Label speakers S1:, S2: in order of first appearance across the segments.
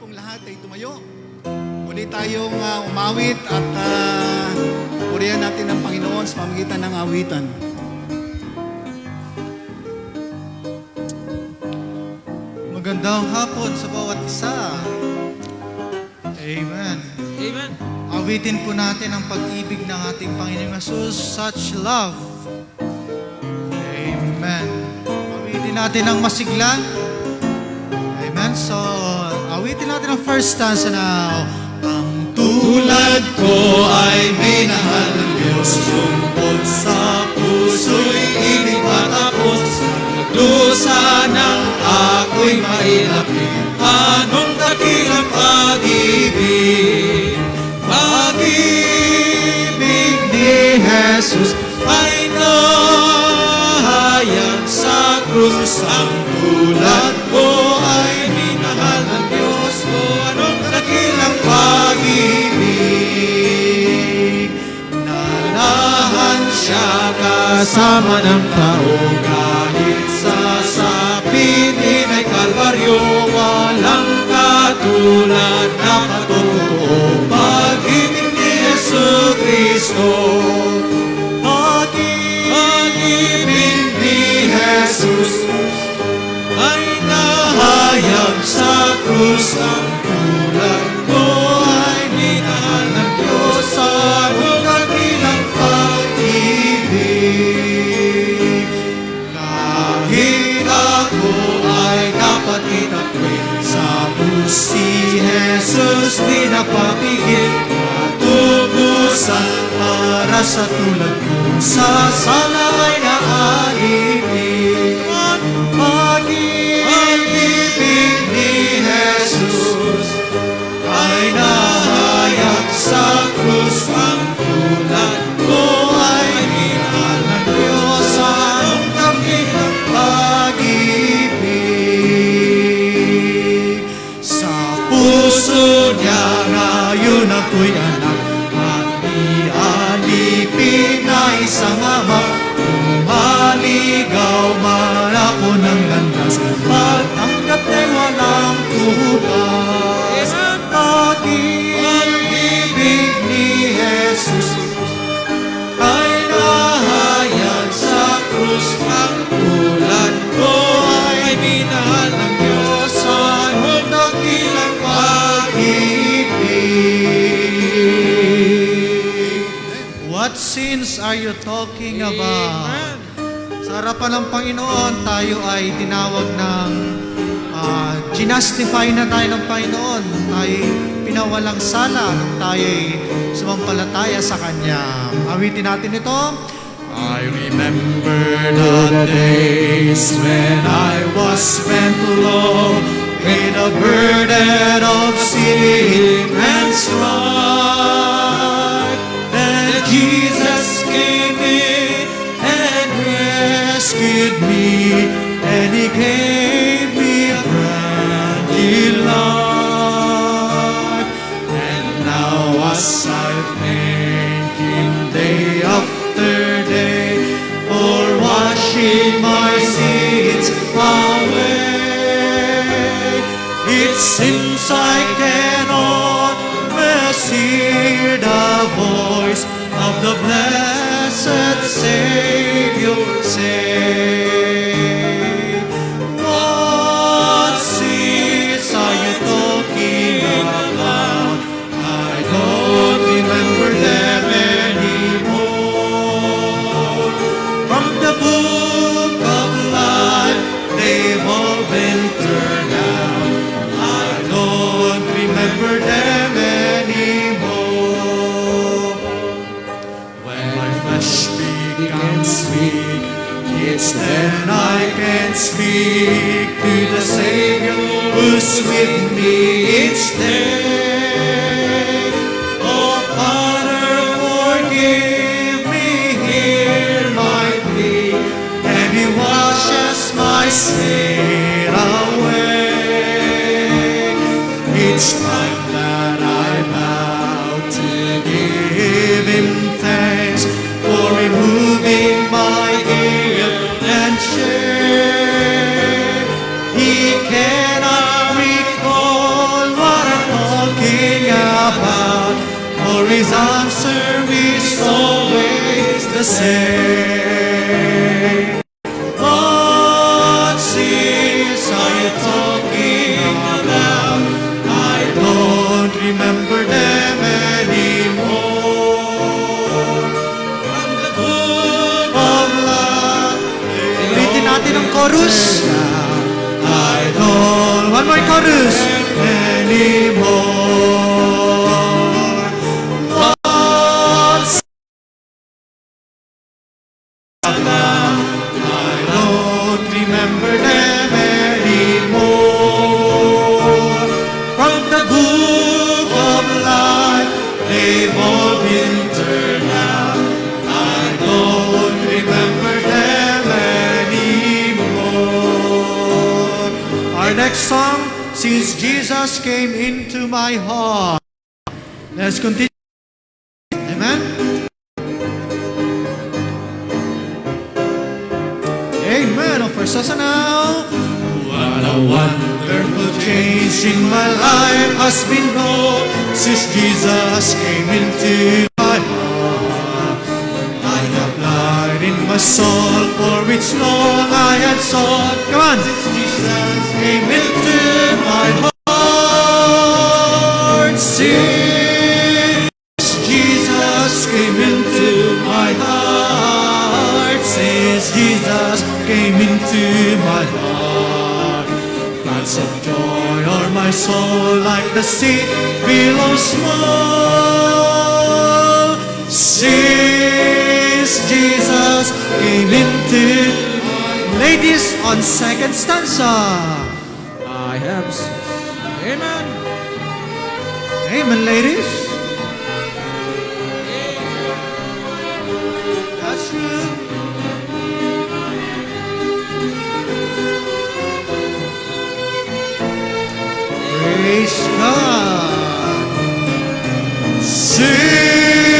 S1: pong lahat ay tumayo. Muli tayong umawit at purihan natin ang Panginoon sa pamamagitan ng awitan.
S2: Magandang hapon sa bawat isa. Amen.
S3: Amen.
S2: Awitin po natin ang pag-ibig ng ating Panginoong Jesus, such love. Amen. Awitin natin ang masigla. Amen. So, awitin natin ang first stanza now. Ang tulad ko ay minahal ng Diyos, tungkol sa puso'y ibig matapos. Nagdusa ng ako'y mailapit, anong dakilang pag-ibig. Pag-ibig ni Jesus ay nahayag sa krus. Ang tulad ko ay minahal ng Diyos ko, anong dakilang pag-ibig. Nalahan siya kasama ng tao, kahit sa sapitin ay Kalbaryo. Walang katulad na patotoo, pag-ibig ni Jesucristo. Pag-ibig ni Jesus ay nahayag sa krus. Ang tulad ko ay minahal ng Diyos, anong dakilang pag-ibig. Kahit ako ay dapat itagwin, sa krus si Jesus di napapigil. Tubusan para sa tulad ko, sa sala ay naalipin. Pag-ibig ni Jesus ay nahayag sa krus. Ang tulad ko ay minahal ng Diyos, anong dakilang pag-ibig. Sa puso niya ngayon ako'y anak, at ialipin na isang ama. Umaligaw man ako ng landas, pagtanggap niya'y walang tutas. Pag-ibig ni Jesus ay nahayag sa krus. Ang tulad ko ay minahal ng Diyos, anong dakilang pag-ibig. What sins are you talking about? Sa harapan ng Panginoon, tayo ay tinawag ng ginastify na tayo ng Panginoon. Tayo pinawalang sala nung tayo ay sumampalataya sa Kanya. Awitin natin ito. I remember the days when I was spent low, with a burden of sin and strife. Then Jesus came in and rescued me, and He gave me a brand new life. And now as I thank Him day after day for washing my sins away, it seems I cannot rest hear the voice of the blessed Savior say, what sins are you talking about? I don't remember them anymore. From the book of life they've all been turned out. I don't remember them anymore. When my flesh becomes weak, it's then I can speak to the Savior who's with me each day. Oh Father, forgive me, hear my plea, and He washes my sin away. Each time that I bow to give Him thanks for removing my guilt and shame, He cannot recall what the same. What sins are you talking about? I don't remember them anymore. From the book of life. Ulitin natin ang chorus. I don't. One more chorus. Anymore. What's about? I don't remember them anymore. From the book of life, they've all been turned out. I don't remember them anymore. Our next song, Since Jesus Came Into My Heart. Let's continue. Amen. Amen. Oh, first us now. What a wonderful change in my life has been wrought since Jesus came into my heart. I have light in my soul for which long I had sought. Come on. Since Jesus came into my heart. Since Jesus came into my heart. Since Jesus came into my heart. Floods of joy are my soul like the sea below small. Since Jesus came into ladies on second stanza. I have amen. Amen, ladies. That's true. Praise God. Since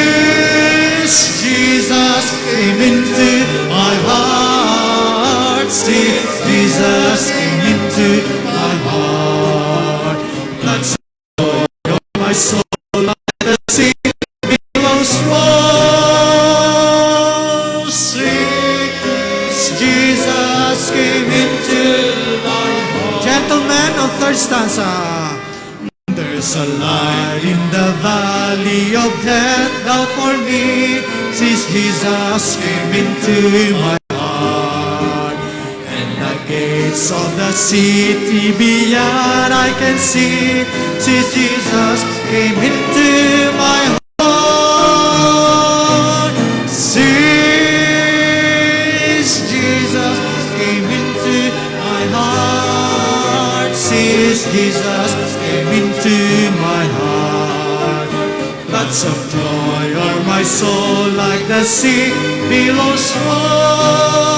S2: Jesus came into my heart, since Jesus came into my heart, floods of my soul like the sea below swell. Since Jesus came into my heart. Gentlemen of third stanza. There's a light in the valley of death out for me, since Jesus came into my heart. And the gates of the city beyond I can see, since Jesus came into my heart. Since Jesus came into my heart. Since Jesus came into my heart. Floods of joy are my soul like the sea below swell.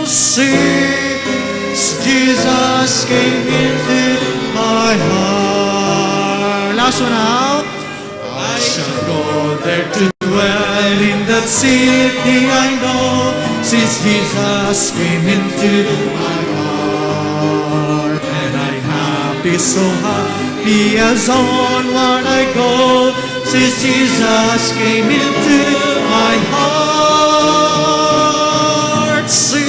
S2: Since Jesus came into my heart. Last one now. I shall go there to dwell in that city I know, since Jesus came into my heart. And I'm happy, so happy as onward I go, since Jesus came into my heart. Since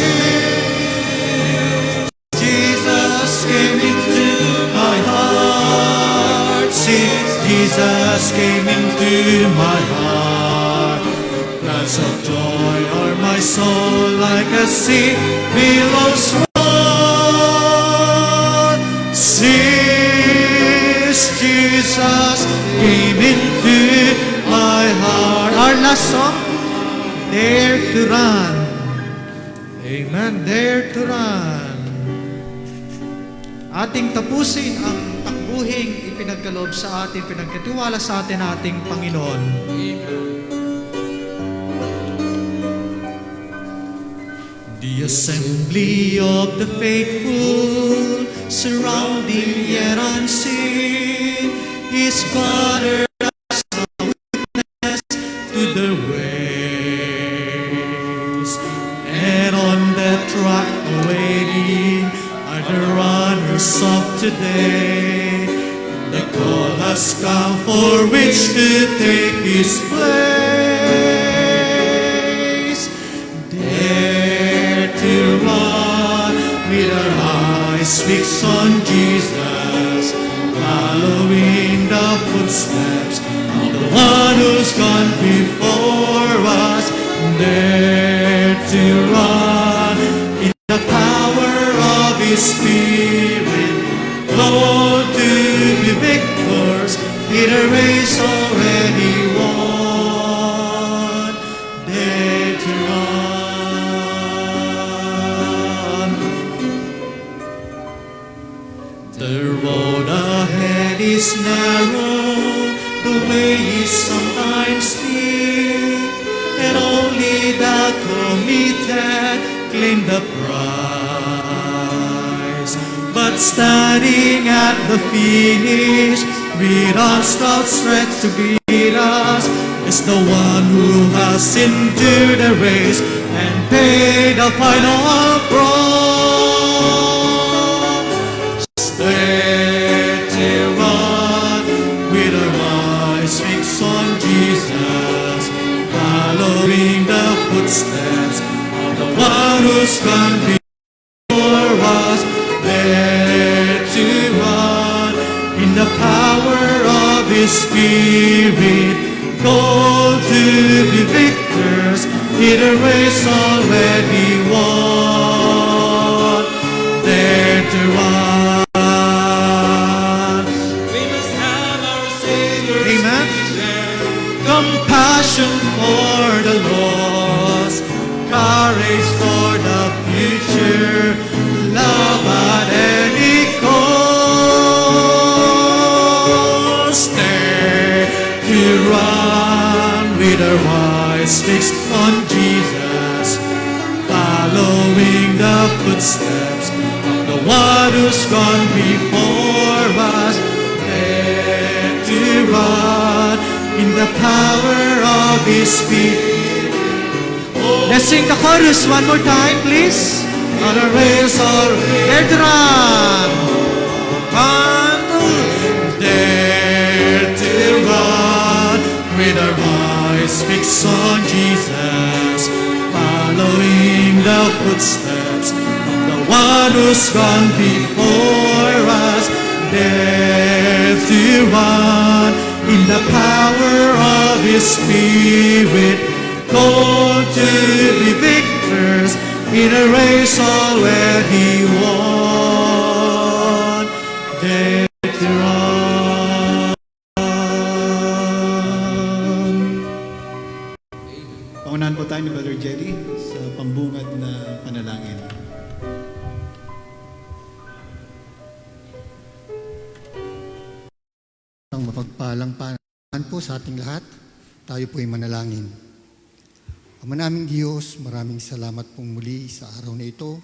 S2: Jesus came into my heart. Since Jesus came into my heart. Floods of joy are my soul like a sea below swell. Since Jesus came into my heart. Our last song, Dare to Run. Amen. Dare to Run. Ating tapusin ang takbuhing ipinagkaloob sa atin, pinagkatiwala sa atin ating Panginoon. The assembly of the faithful, surrounding yet unseen, is gathered as a witness to the ways. And on that track waiting are the runners of today. The call has come for which to take his place. eyes fixed on Jesus, following the footsteps of the one who's gone before us, there to run in the power of His Spirit, Lord, to be victors in a race already won, there to run. The road ahead is narrow, the way is sometimes steep, and only the committed claim the prize. But standing at the finish, with arms outstretched to greet us, is the one who has endured the race and paid the final price. There to run with our eyes fixed on Jesus, following the footsteps of the one who's gone before us. There to run in the power of His Spirit, called to be victors in a race already won. There to run. We must have our Savior's
S1: Amen.
S2: compassion for the lost, courage for the future, love at any cost. There to run with our eyes fixed on Jesus, following the footsteps of the one who's gone before us. There to run in the power of His Spirit. Let's sing the chorus one more time, please. On a race or there to run. There to run with our eyes fixed on Jesus, following the footsteps of the one who's gone before us. There to run in the power of His Spirit, called to be victors in a race already won. There to run.
S1: Paunahan po tayo ni Brother Jerry sa pambungad na panalangin.
S3: Ang mapagpalang panahon po sa ating lahat, tayo po ay manalangin. Ama naming Diyos, maraming salamat pong muli sa araw na ito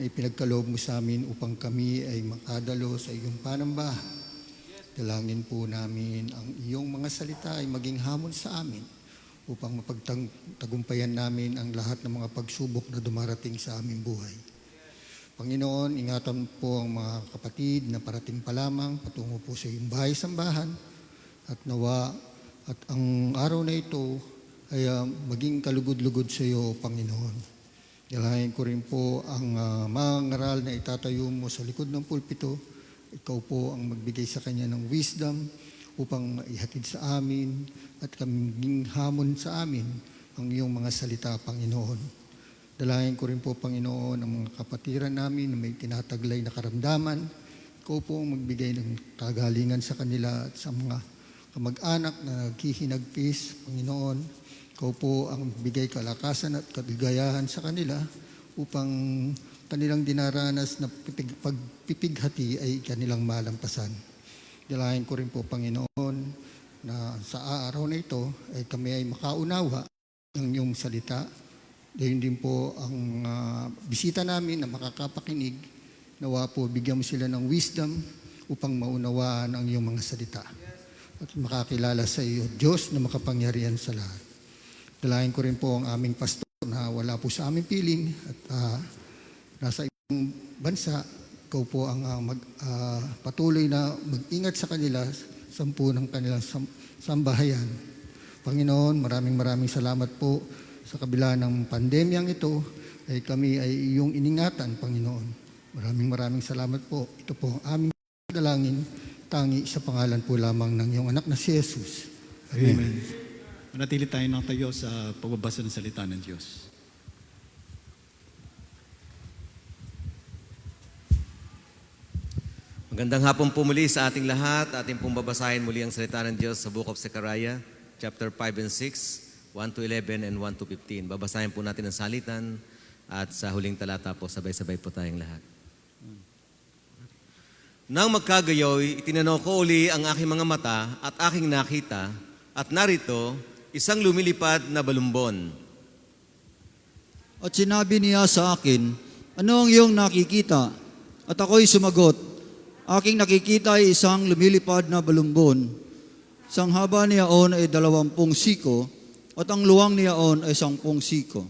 S3: na ipinagkaloob mo sa amin upang kami ay makadalo sa iyong panambahan. Dalangin po namin ang iyong mga salita ay maging hamon sa amin upang mapagtagumpayan namin ang lahat ng mga pagsubok na dumarating sa aming buhay. Panginoon, ingatan po ang mga kapatid na parating pa lamang patungo po sa iyong bahay-sambahan at nawa at ang araw na ito ay maging kalugod-lugod sa iyo, Panginoon. Dalangin ko rin po ang mga ngaral na itatayo mo sa likod ng pulpito. Ikaw po ang magbigay sa kanya ng wisdom upang ihatid sa amin at kaming hamon sa amin ang iyong mga salita, Panginoon. Dalangin ko rin po, Panginoon, ang mga kapatiran namin na may tinataglay na karamdaman. Ikaw po ang magbigay ng kagalingan sa kanila at sa mga kamag-anak na naghihinagpis, Panginoon. Ikaw po ang magbigay kalakasan at kaligayahan sa kanila upang kanilang dinaranas na pagpipighati ay kanilang malampasan. Dalangin ko rin po, Panginoon, na sa araw na ito ay kami ay makaunawa ng iyong salita. Dahil din po ang bisita namin na makakapakinig, nawa po bigyan mo sila ng wisdom upang maunawaan ang iyong mga salita. At makakilala sa iyo, Diyos na makapangyarihan sa lahat. Dalangin ko rin po ang aming pastor na wala po sa aming piling at nasa ibang bansa. Ikaw po ang patuloy na mag-ingat sa kanila, sampu ng kanilang sambahayan. Panginoon, maraming salamat po. Sa kabila ng pandemyang ito, ay kami ay iyong iningatan, Panginoon. Maraming salamat po. Ito po ang aming dalangin, tangi sa pangalan po lamang ng iyong anak na si Jesus.
S4: Amen. Manatili tayo nakatayo sa pagbabasa ng salita ng Diyos.
S5: Magandang hapon po muli sa ating lahat. Ating pong babasahin muli ang salita ng Diyos sa Book of Zechariah, chapter 5 and 6, 1 to 11 and 1 to 15. Babasahin po natin ang salitan at sa huling talata po, sabay-sabay po tayong lahat. Nang magkagayoy, itinanaw ko uli ang aking mga mata at aking nakita, at narito, isang lumilipad na balumbon.
S6: At sinabi niya sa akin, ano ang iyong nakikita? At ako'y sumagot, aking nakikita ay isang lumilipad na balumbon. Sang haba niyaon ay 20 siko, at ang luwang niyaon ay 10 siko.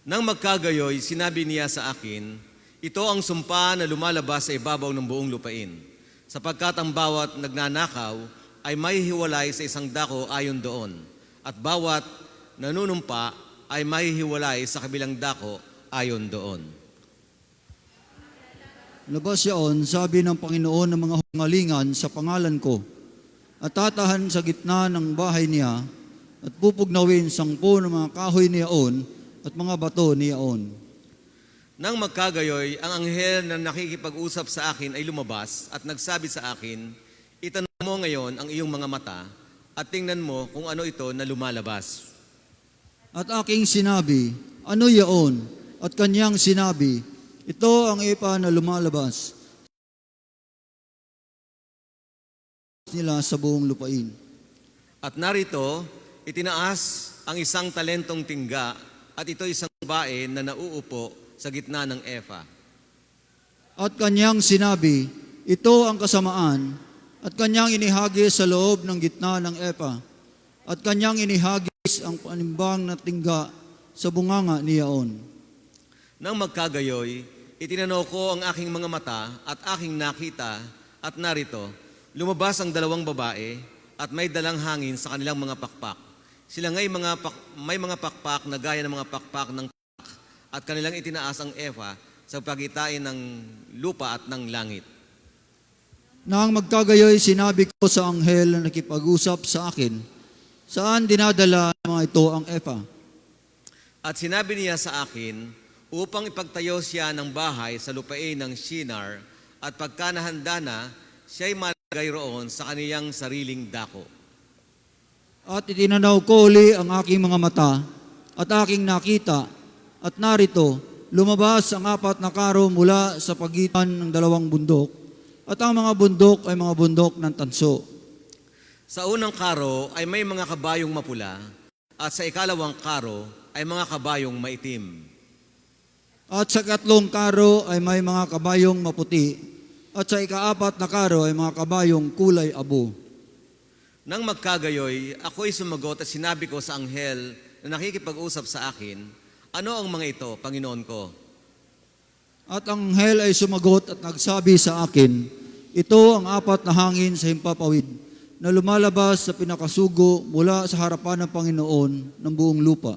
S5: Nang magkagayoy, sinabi niya sa akin, ito ang sumpa na lumalabas sa ibabaw ng buong lupain, sapagkat ang bawat nagnanakaw ay may hiwalay sa isang dako ayon doon, at bawat nanunumpa ay may hiwalay sa kabilang dako ayon doon.
S6: Labas yaon, sabi ng Panginoon ng mga hungalingan sa pangalan ko, at tatahan sa gitna ng bahay niya, at pupugnawin 10 ng mga kahoy niyaon at mga bato niyaon.
S5: Nang magkagayoy, ang anghel na nakikipag-usap sa akin ay lumabas at nagsabi sa akin, itanong mo ngayon ang iyong mga mata at tingnan mo kung ano ito na lumalabas.
S6: At aking sinabi, ano yaon? At kanyang sinabi, ito ang ipa na lumalabas nila sa buong lupain.
S5: At narito, itinaas ang isang talentong tingga at ito isang babae na nauupo sa gitna ng efa.
S6: At kanyang sinabi, ito ang kasamaan, at kanyang inihagis sa loob ng gitna ng epa, at kanyang inihagis ang panimbang na tingga sa bunganga niyaon.
S5: Nang magkagayoy, itinanaw ko ang aking mga mata at aking nakita, at narito, lumabas ang 2 babae at may dalang hangin sa kanilang mga pakpak. Sila ngay may mga pakpak na gaya ng mga pakpak ng at kanilang itinaas ang efa sa pagitain ng lupa at ng langit.
S6: Nang magkagayoy, sinabi ko sa anghel na nakipag-usap sa akin, saan dinadala ng mga ito ang epa?
S5: At sinabi niya sa akin, upang ipagtayo siya ng bahay sa lupain ng Shinar, at pagka nahanda na, siya'y malagay roon sa kaniyang sariling dako.
S6: At itinanaw ko uli ang aking mga mata, at aking nakita, at narito, lumabas ang 4 na karo mula sa pagitan ng 2 bundok, at ang mga bundok ay mga bundok ng tanso.
S5: Sa unang karo ay may mga kabayong mapula, at sa ikalawang karo ay mga kabayong maitim.
S6: At sa 3 karo ay may mga kabayong maputi, at sa ika-4 na karo ay mga kabayong kulay abo.
S5: Nang magkagayoy, ako'y sumagot at sinabi ko sa anghel na nakikipag-usap sa akin, ano ang mga ito, Panginoon ko?
S6: At ang anghel ay sumagot at nagsabi sa akin, ito ang 4 na hangin sa himpapawid na lumalabas sa pinakasugo mula sa harapan ng Panginoon ng buong lupa.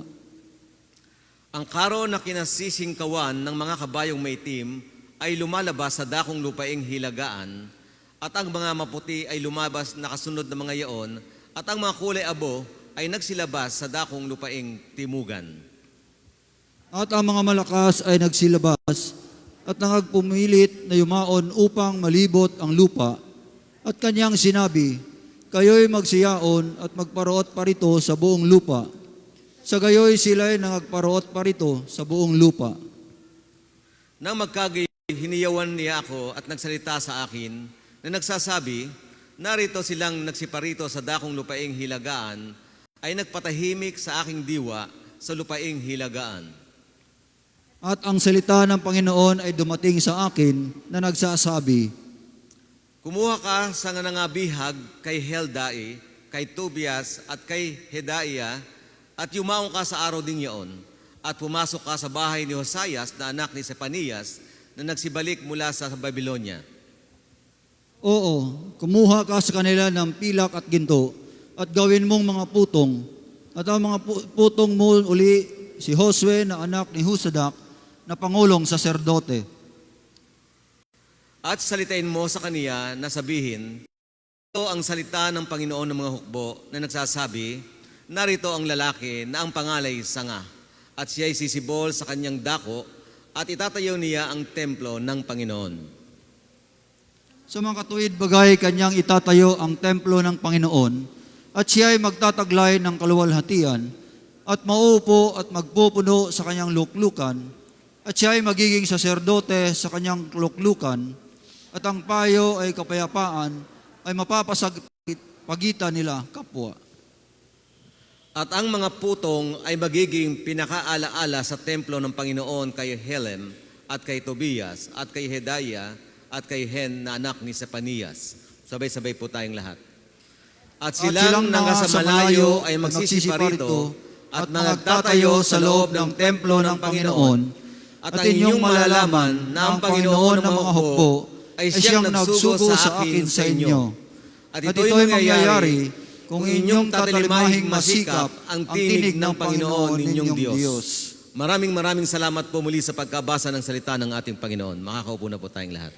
S5: Ang karo na kinasisingkawan ng mga kabayong maitim ay lumalabas sa dakong lupaing hilagaan, at ang mga maputi ay lumabas na kasunod ng mga yaon, at ang mga kulay abo ay nagsilabas sa dakong lupaing timugan.
S6: At ang mga malakas ay nagsilabas at nagpumilit na yumaon upang malibot ang lupa. At kanyang sinabi, kayo'y magsiyaon at magparoot parito sa buong lupa. Sa gayoy sila'y nagparoot parito sa buong lupa.
S5: Nang magkagayoy, hiniyawan niya ako at nagsalita sa akin na nagsasabi, narito silang nagsiparito sa dakong lupaing hilagaan ay nagpatahimik sa aking diwa sa lupaing hilagaan.
S6: At ang salita ng Panginoon ay dumating sa akin na nagsasabi,
S5: kumuha ka sa nangabihag kay Heldai, kay Tobias at kay Hedaiah, at yumaong ka sa araw ding yaon, at pumasok ka sa bahay ni Hosayas na anak ni Sepanias na nagsibalik mula sa Babylonia.
S6: oo, kumuha ka sa kanila ng pilak at ginto, at gawin mong mga putong, at ang mga putong mo uli si Josue na anak ni Husadak, na pangulong saserdote.
S5: At salitain mo sa kaniya na sabihin, ito ang salita ng Panginoon ng mga hukbo na nagsasabi, narito ang lalaki na ang pangalay Sanga, at siya'y sisibol sa kanyang dako, at itatayo niya ang templo ng Panginoon.
S6: Sa mga katuwid bagay, kanyang itatayo ang templo ng Panginoon, at siya ay magtataglay ng kaluwalhatian, at mauupo at magpupuno sa kanyang luklukan, at siya ay magiging saserdote sa kanyang luklukan, at ang payo ay kapayapaan, ay mapapasagpit pagitan nila kapwa.
S5: At ang mga putong ay magiging pinakaalaala sa templo ng Panginoon kay Helem at kay Tobias at kay Hedaya at kay Hen na anak ni Sepanias. Sabay-sabay po tayong lahat. At silang nasa malayo ay magsisiparito at nagtatayo sa loob ng templo ng Panginoon. At ang inyong malalaman na ang Panginoon ng mga hukbo ay siyang nagsugo sa akin sa inyo. At ito'y mangyayari kung inyong tatalimahing masikap ang tinig ng Panginoon ninyong Diyos. Maraming salamat po muli sa pagkabasa ng salita ng ating Panginoon. Makakaupo na po tayong lahat.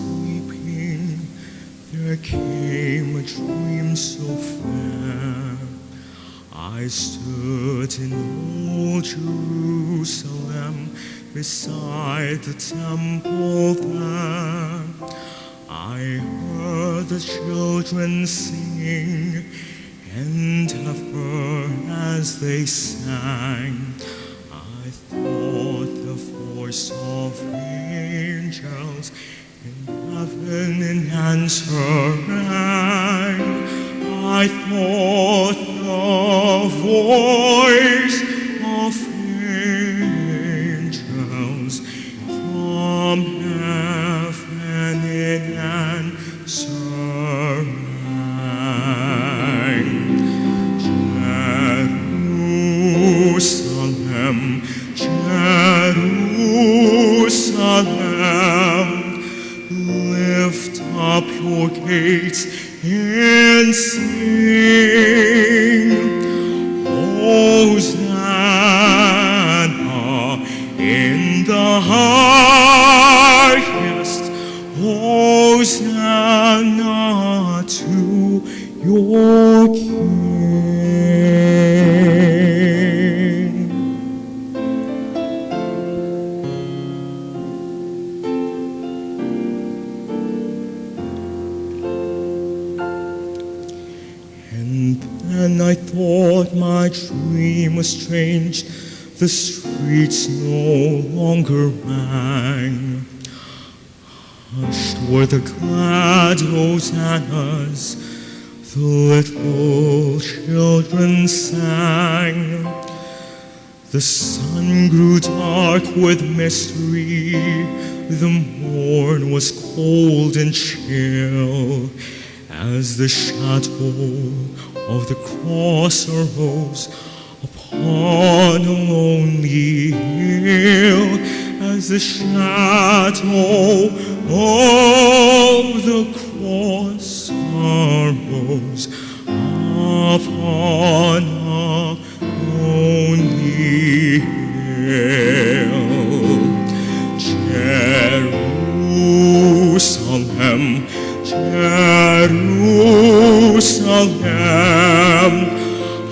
S7: sleeping, there came a dream so fair. I stood in old Jerusalem beside the temple there. I heard the children singing, and of her as they sang, I thought the voice of angels in heaven in answer rang. I thought the voice of angels from heaven in answer rang. Jerusalem, Jerusalem, lift up your gates and sing, Hosanna in the highest, Hosanna to your King. And then I thought my dream was strange. The streets no longer rang. Hushed were the glad hosannas, the little children sang. The sun grew dark with mystery, the morn was cold and chill, as the shadow of the cross arose upon a lonely hill, as the shadow of the cross arose upon a lonely hill. Jerusalem, Jerusalem,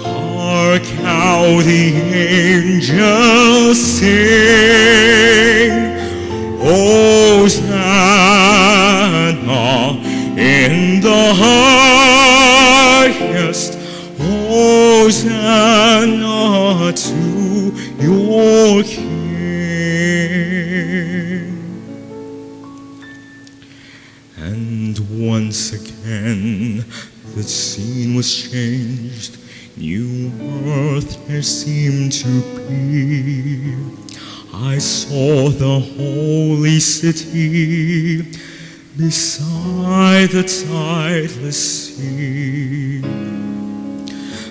S7: hark how the angels sing, Hosanna in the highest, Hosanna to your King. And once again the scene was changed, new earth there seemed to be. I saw the holy city beside the tideless sea.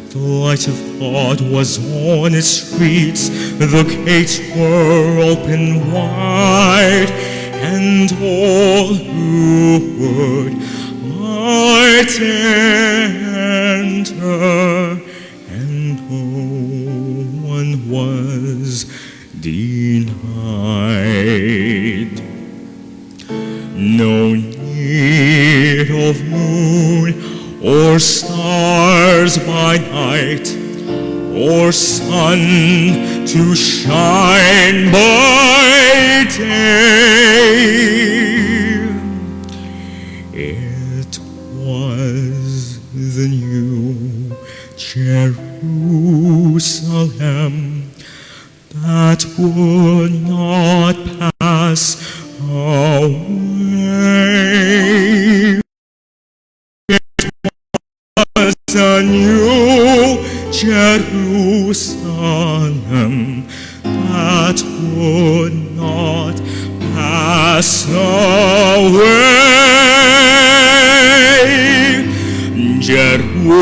S7: The light of God was on its streets, the gates were open wide, and all who would might enter, and no one was denied. No need of moon or stars by night, or sun to shine by day. It was the new Jerusalem that would not pass away. The new Jerusalem that would not pass away. Jerusalem,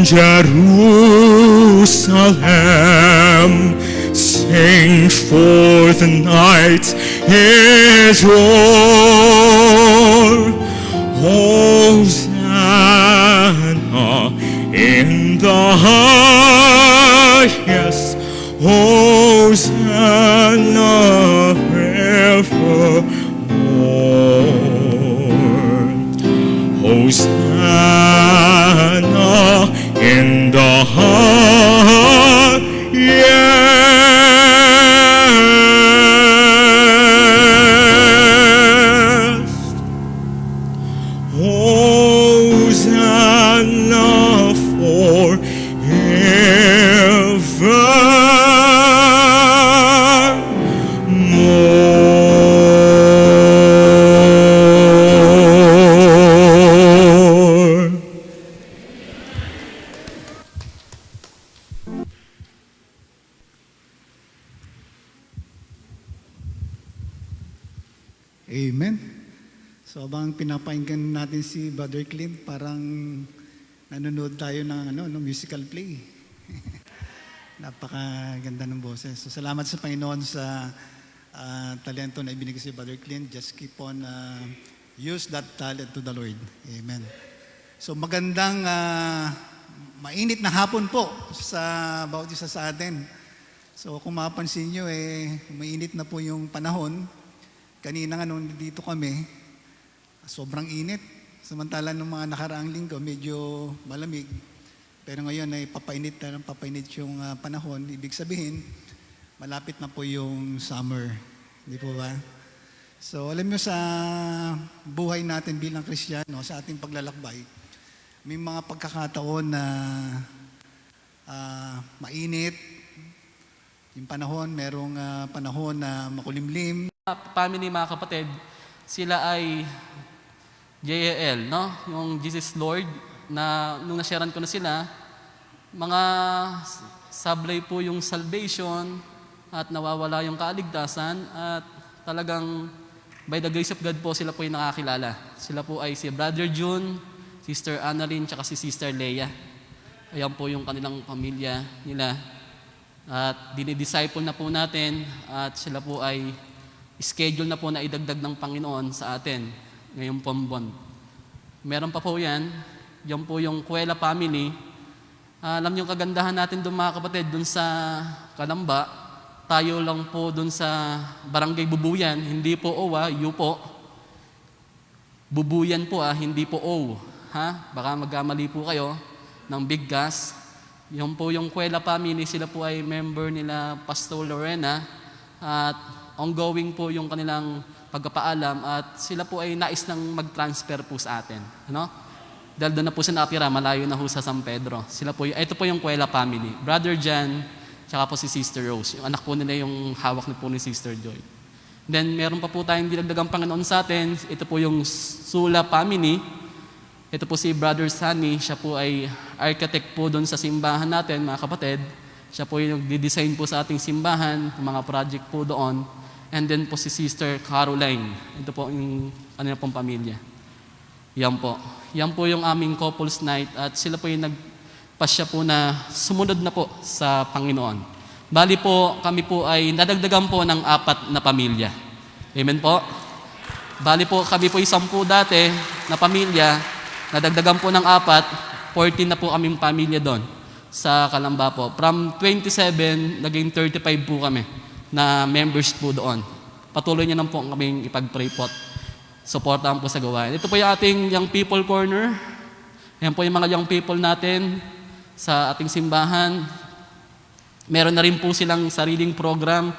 S7: Jerusalem, sing, for the night is o'er. Hosanna in the highest, Hosanna ever. Hosanna in the highest. Hosanna forevermore.
S1: Amen. So habang pinapakinggan natin si Brother Clint, parang nanonood tayo ng musical play. Napakaganda ng boses. So salamat sa Panginoon sa talento na ibinigay si Brother Clint. Just keep on use that talent to the Lord. Amen. So magandang mainit na hapon po sa bawat isa sa atin. So kung mapapansin nyo, mainit na po yung panahon. Kanina nga nung dito kami, sobrang init. Samantala nung mga nakaraang linggo, medyo malamig. Pero ngayon ay papainit yung panahon. Ibig sabihin, malapit na po yung summer. Di po ba? So alam nyo sa buhay natin bilang Kristiyano, sa ating paglalakbay, may mga pagkakataon na mainit. Yung panahon, merong panahon na makulimlim.
S8: Family, mga kapatid, sila ay JAL, no? Yung Jesus Lord, na nung nasharean ko na sila, mga sablay po yung salvation at nawawala yung kaligtasan at talagang by the grace of God po sila po yung nakakilala. Sila po ay si Brother June, Sister Annalyn, tsaka si Sister Leia. Ayan po yung kanilang pamilya nila. At dinidisciple na po natin at sila po ay schedule na po na idagdag ng Panginoon sa atin ngayong buwan. Meron pa po yan po yung Kuwela family. Alam niyo kagandahan natin doon, mga kapatid, doon sa Kalamba, tayo lang po doon sa Barangay Bubuyan, hindi po OWA, U po. Bubuyan po hindi po O. Baka magkamali po kayo ng Big Gas. Yung po yung Kuwela family, sila po ay member nila Pastor Lorena at ongoing po yung kanilang pagpapaalam at sila po ay nais nang mag-transfer po sa atin. Dahil doon na po sila natira, malayo na po sa San Pedro. Ito po yung Kuwela family. Brother Jan, tsaka po si Sister Rose. Yung anak po nila yung hawak na po ni Sister Joy. Then meron pa po tayong dinagdagang Panginoon sa atin. Ito po yung Sula family. Ito po si Brother Sunny. Siya po ay architect po doon sa simbahan natin, mga kapatid. Siya po yung nagdi-design po sa ating simbahan, mga project po doon. And then po si Sister Caroline. Ito po yung kanila pong pamilya. Yan po. Yan po yung aming couples night at sila po yung nagpasya po na sumunod na po sa Panginoon. Bali po, kami po ay nadagdagan po ng 4 na pamilya. Amen po? Bali po, kami po 10 dati na pamilya, nadagdagan po ng 4, 14 na po kaming pamilya doon sa Kalamba po. From 27, naging 35 po kami na members po doon. Patuloy niyo lang po kaming ipag-pray po. Supportahan po sa gawain. Ito po yung ating Young People Corner. Ayan po yung mga young people natin sa ating simbahan. Meron na rin po silang sariling program.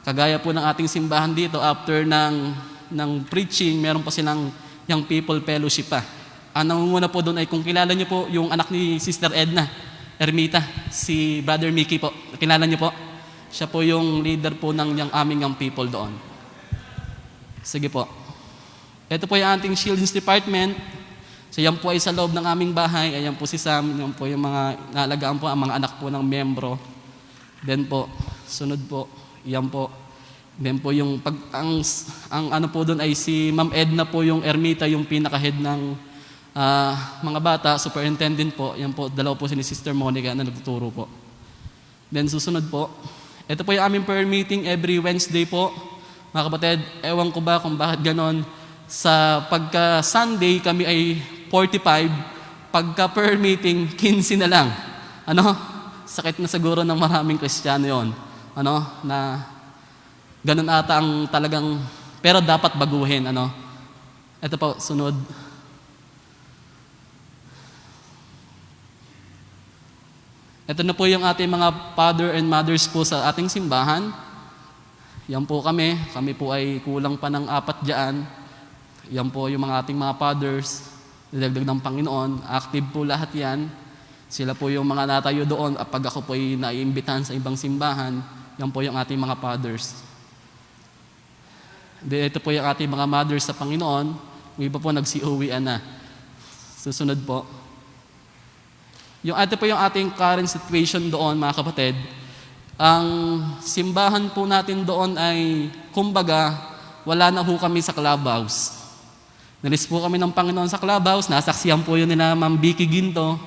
S8: Kagaya po ng ating simbahan dito, after ng preaching, meron po silang Young People Fellowship pa. Ang nangunguna po doon ay kung kilala niyo po yung anak ni Sister Edna, Ermita, si Brother Mickey po. Kilala niyo po? Siya po yung leader po ng aming Young People doon. Sige po. Ito po yung ating Children's Department. So yan po ay sa loob ng aming bahay. Ayan po si Sam. Yan po yung mga naalagaan po, ang mga anak po ng membro. Then po, sunod po, yan po. Then po yung, ang ano po doon ay si Ma'am Edna po yung Ermita, yung pinaka-head ng mga bata, superintendent po. Yan po, dalawa po si Sister Monica na nagtuturo po. Then susunod po, ito po yung aming prayer meeting every Wednesday po. Mga kapatid, ewan ko ba kung bakit ganon. Sa pagka-Sunday, kami ay 45. Pagka-prayer meeting, 15 na lang. Sakit na siguro ng maraming Kristiyano yon. Na ganun ata ang talagang, pero dapat baguhin. Ito po, sunod. Ito na po yung ating mga father and mothers po sa ating simbahan. Yan po kami. Kami po ay kulang pa ng 4 dyan. Yan po yung mga ating mga fathers. Nilagdag ng Panginoon. Active po lahat yan. Sila po yung mga natayo doon. Pag ako po ay naiimbitahan sa ibang simbahan, yan po yung ating mga fathers. Ito po yung ating mga mothers sa Panginoon. Yung iba po nagsiuwian na. Susunod po. Ito po yung ating current situation doon, mga kapatid. Ang simbahan po natin doon ay, kumbaga, wala na po kami sa clubhouse. Nalis po kami ng Panginoon sa clubhouse. Nasaksihan po yun nila Ma'am Vicky Ginto,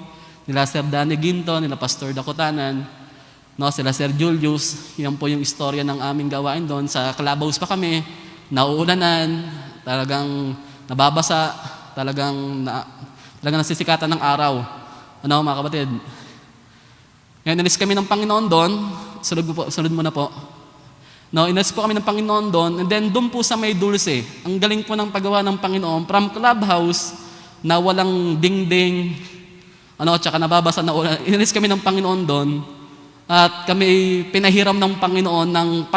S8: nila Sir Danny Ginto, nila Pastor Dakutanan, sila Sir Julius. Yan po yung istorya ng aming gawain doon. Sa clubhouse pa kami, nauulanan, talagang nababasa, talagang nasisikatan ng araw. Mga kapatid? Ngayon, inalis kami ng Panginoon doon. Sunod mo na po. Inalis po kami ng Panginoon doon. And then, doon po sa May Dulce. Ang galing po ng paggawa ng Panginoon. From clubhouse, na walang dingding, tsaka nababasa na ulan. Inalis kami ng Panginoon doon. At kami pinahiram ng Panginoon ng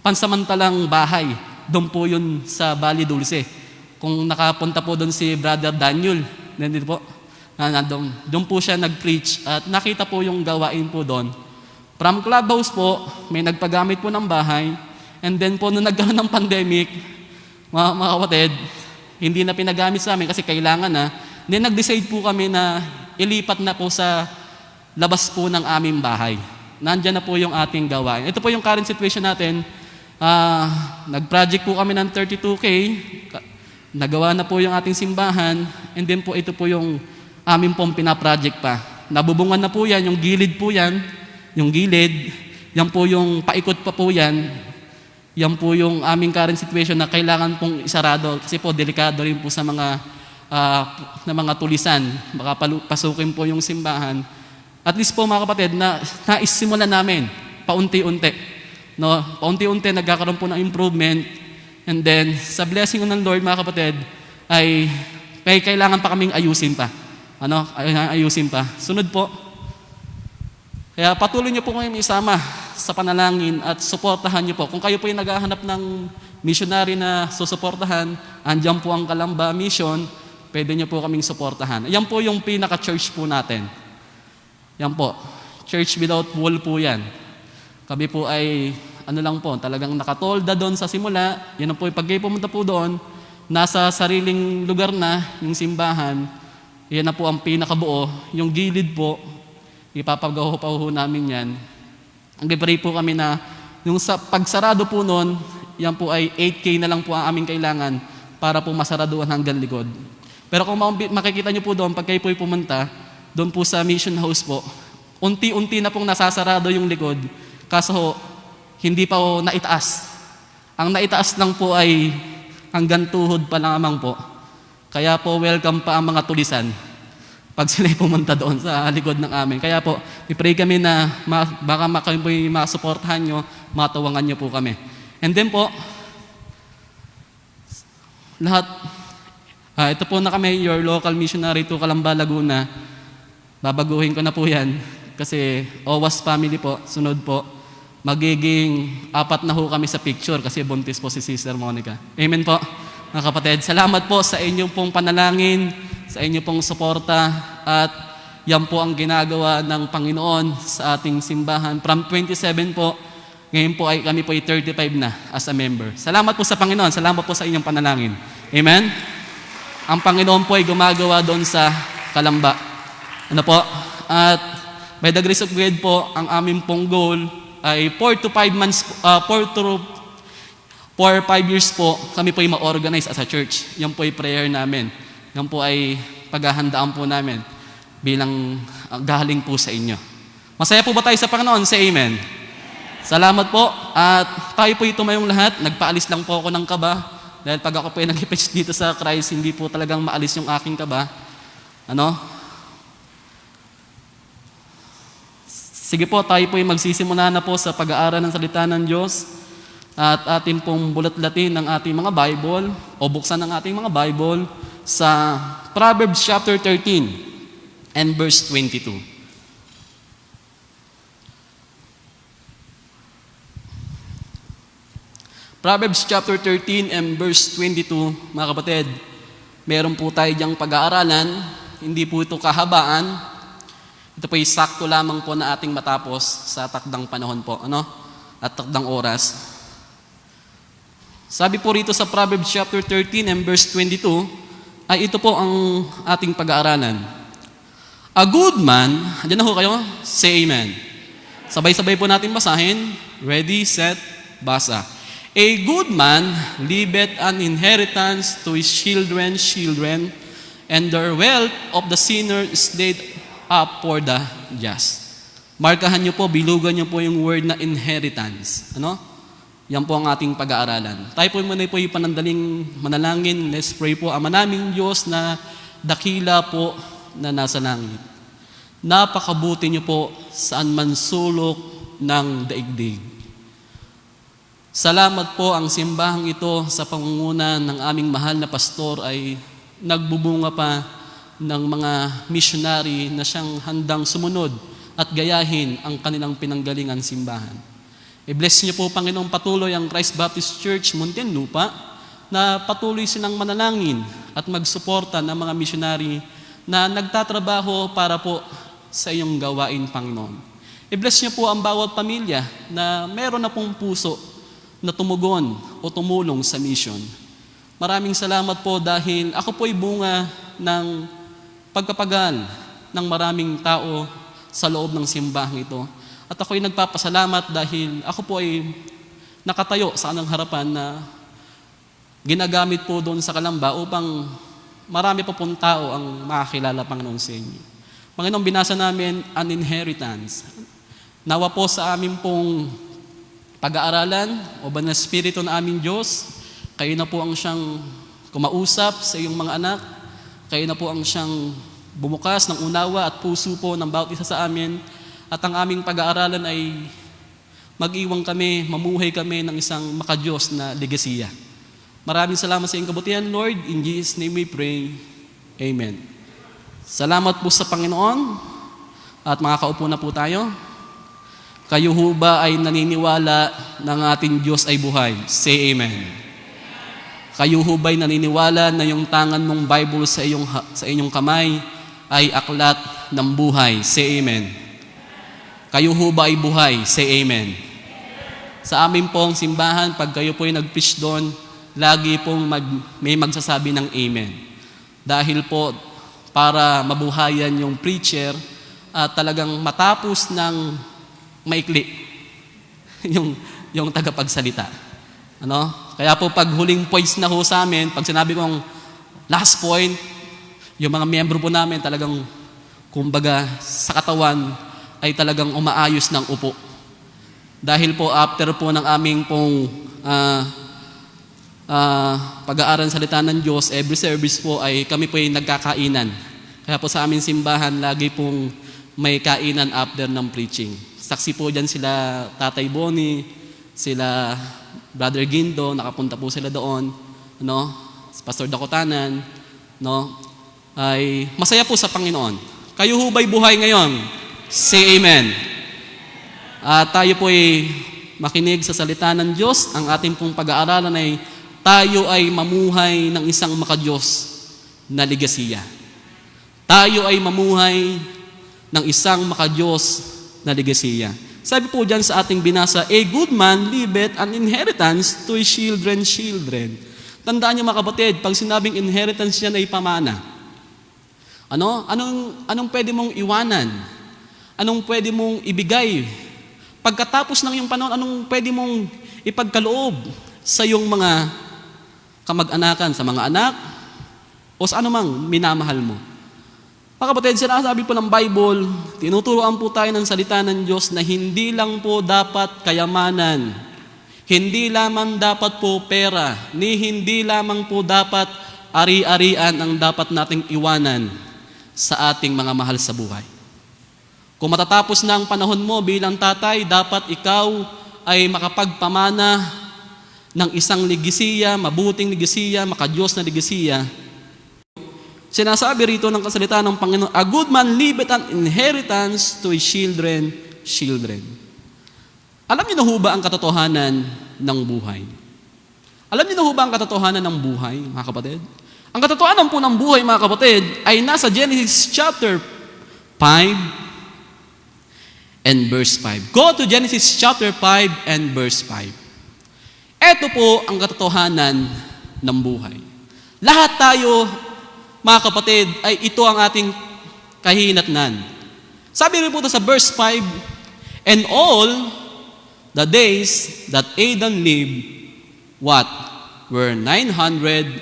S8: pansamantalang bahay. Doon po yun sa Valley Dulce. Kung nakapunta po doon si Brother Daniel, nandito po. Doon po siya nag-preach at nakita po yung gawain po doon. From clubhouse po, may nagpagamit po ng bahay. And then po, nung nagkaroon ng pandemic, mga kapatid, hindi na pinagamit sa amin kasi kailangan na. Then nag-decide po kami na ilipat na po sa labas po ng aming bahay. Nandyan na po yung ating gawain. Ito po yung current situation natin. Nag-project po kami ng 32K. Nagawa na po yung ating simbahan. And then po, ito po yung amin pong pinaproject pa. Nabubungan na po yan, yung gilid po yan, yung gilid, yan po yung paikot pa po yan, yan po yung aming current situation na kailangan pong isarado kasi po delikado rin po sa mga tulisan, baka pasukin po yung simbahan. At least po mga kapatid, naisimulan namin, paunti-unti. Paunti-unti nagkakaroon po ng improvement and then sa blessing ng Lord mga kapatid, ay kailangan pa kaming ayusin pa. Ayusin pa. Sunod po. Kaya patuloy niyo po kayong isama sa panalangin at suportahan niyo po. Kung kayo po yung naghahanap ng missionary na susuportahan, andyan po ang Kalamba Mission, pwede niyo po kaming suportahan. Yan po yung pinaka-church po natin. Yan po. Church without wall po yan. Kami po ay, talagang nakatolda doon sa simula. Yan po, pag kayo pumunta po doon, nasa sariling lugar na yung simbahan. Yan na po ang pinakabuo. Yung gilid po, ipapagawa pa po namin yan. Ang pray po kami na yung pagsarado po nun, yan po ay 8K na lang po ang aming kailangan para po masaraduan hanggang likod. Pero kung makikita nyo po doon, pag kayo po pumunta, doon po sa mission house po, unti-unti na pong nasasarado yung likod, kaso hindi pa po naitaas. Ang naitaas lang po ay hanggang tuhod pa lamang po. Kaya po welcome pa ang mga tulisan pag sila pumunta doon sa likod ng amin. Kaya po, i-pray kami na baka kayo po masuportahan nyo, matawangan nyo po kami. And then po, lahat, ito po na kami, your local missionary to Calamba, Laguna. Babaguhin ko na po yan kasi OWAS family po, sunod po. Magiging 4 na ho kami sa picture kasi buntis po si Sister Monica. Amen po. Mga kapatid, salamat po sa inyong pong panalangin, sa inyong pong suporta, at yan po ang ginagawa ng Panginoon sa ating simbahan. From 27 po, ngayon po ay kami po ay 35 na as a member. Salamat po sa Panginoon, salamat po sa inyong panalangin. Amen? Ang Panginoon po ay gumagawa doon sa Kalamba. At by the grace of God po, ang aming pong goal ay 4 to 5 months, 4 or 5 years po, kami po ay ma-organize as a church. Yan po ay prayer namin. Yan po ay paghahandaan po namin bilang galing po sa inyo. Masaya po ba tayo sa Panginoon? Say amen. Salamat po. At tayo po tumayong lahat. Nagpaalis lang po ako ng kaba. Dahil pag ako po ay nag-preach dito sa Christ, hindi po talagang maalis yung aking kaba. Sige po, tayo po ay magsisimula na po sa pag-aaral ng salita ng Diyos. At atin pong bulat-latin ng ating mga Bible o buksan ng ating mga Bible sa Proverbs chapter 13 and verse 22. Proverbs chapter 13 and verse 22, mga kapatid, meron po tayo diyang pag-aaralan, hindi po ito kahabaan, ito po ay sakto lamang po na ating matapos sa takdang panahon po, at takdang oras. Sabi po rito sa Proverbs chapter 13 and verse 22, ay ito po ang ating pag-aaralan. A good man, andyan na ho kayo, say amen. Sabay-sabay po natin basahin. Ready, set, basa. A good man leaveth an inheritance to his children, and the wealth of the sinner is laid up for the just. Markahan niyo po, bilugan niyo po yung word na inheritance. Yan po ang ating pag-aaralan. Tayo po muna po yung panandaling manalangin. Let's pray po. Ama naming Diyos na dakila po na nasa langit. Napakabuti niyo po saan man sulok ng daigdig. Salamat po ang simbahang ito sa pangunguna ng aming mahal na pastor ay nagbubunga pa ng mga missionary na siyang handang sumunod at gayahin ang kanilang pinanggalingan simbahan. I-bless niyo po, Panginoong, patuloy ang Christ Baptist Church Muntinlupa na patuloy silang manalangin at magsuporta ng mga missionary na nagtatrabaho para po sa iyong gawain, Panginoon. I-bless niyo po ang bawat pamilya na meron na pong puso na tumugon o tumulong sa mission. Maraming salamat po dahil ako po'y bunga ng pagpapagal ng maraming tao sa loob ng simbahang ito. At ako'y nagpapasalamat dahil ako po ay nakatayo sa kanang harapan na ginagamit po doon sa Kalamba upang marami pa pong tao ang makakilala, Panginoon, sa inyo. Panginoon, binasa namin an inheritance. Nawa po sa amin pong pag-aaralan o banal na Espiritu ng aming Diyos, kayo na po ang siyang kumausap sa iyong mga anak, kayo na po ang siyang bumukas ng unawa at puso po ng bawat isa sa amin, at ang aming pag-aaralan ay mag-iwang kami, mamuhay kami ng isang makadiyos na legasiya. Maraming salamat sa iyong kabutihan, Lord. In Jesus' name we pray. Amen. Salamat po sa Panginoon at makakaupo na po tayo. Kayo ho ba ay naniniwala ng ating Diyos ay buhay? Say amen. Kayo ho ba ay naniniwala na yung tangan mong Bible sa inyong kamay ay aklat ng buhay? Say amen. Kayo ho ba ay buhay? Say amen. Sa amin pong simbahan, pag kayo po ay nag-preach doon, lagi pong may magsasabi ng amen. Dahil po, para mabuhayan yung preacher at talagang matapos ng maikli yung tagapagsalita. Kaya po pag huling points na ho sa amin, pag sinabi kong last point, yung mga miyembro po namin talagang, kumbaga, sa katawan ay talagang umaayos ng upo. Dahil po after po ng aming pong pag-aaral salita ng Diyos, every service po ay kami po ay nagkakainan. Kaya po sa aming simbahan, lagi pong may kainan after ng preaching. Saksi po dyan sila Tatay Bonnie, sila Brother Gindo, nakapunta po sila doon, Pastor Dakotanan, ay masaya po sa Panginoon. Kayo ho ba'y buhay ngayon? Say amen. Tayo po ay makinig sa salita ng Diyos. Ang ating pong pag-aaralan ay tayo ay mamuhay ng isang makadiyos na legasiya. Tayo ay mamuhay ng isang makadiyos na legasiya. Sabi po dyan sa ating binasa, a good man leaveth an inheritance to his children. Tandaan niyo mga kapatid, pag sinabing inheritance yan ay pamana. Anong pwede mong iwanan? Anong pwede mong ibigay? Pagkatapos ng iyong panahon, anong pwede mong ipagkaloob sa iyong mga kamag-anakan, sa mga anak, o sa anumang minamahal mo? Mga kapatid, sinasabi po ng Bible, tinuturoan po tayo ng salita ng Diyos na hindi lang po dapat kayamanan, hindi lamang dapat po pera, ni hindi lamang po dapat ari-arian ang dapat nating iwanan sa ating mga mahal sa buhay. Kung matatapos na ang panahon mo bilang tatay, dapat ikaw ay makapagpamana ng isang legasiya, mabuting legasiya, makadiyos na legasiya. Sinasabi rito ng kasalita ng Panginoon, a good man leaveth an inheritance to his children. Alam niyo na ho ba ang katotohanan ng buhay? Alam niyo na ho ba ang katotohanan ng buhay, mga kapatid? Ang katotohanan po ng buhay, mga kapatid, ay nasa Genesis chapter 5 and verse 5. Go to Genesis chapter 5 and verse 5. Ito po ang katotohanan ng buhay. Lahat tayo, mga kapatid, ay ito ang ating kahinatnan. Sabi rin po ito sa verse 5, and all the days that Adam lived, what? Were 930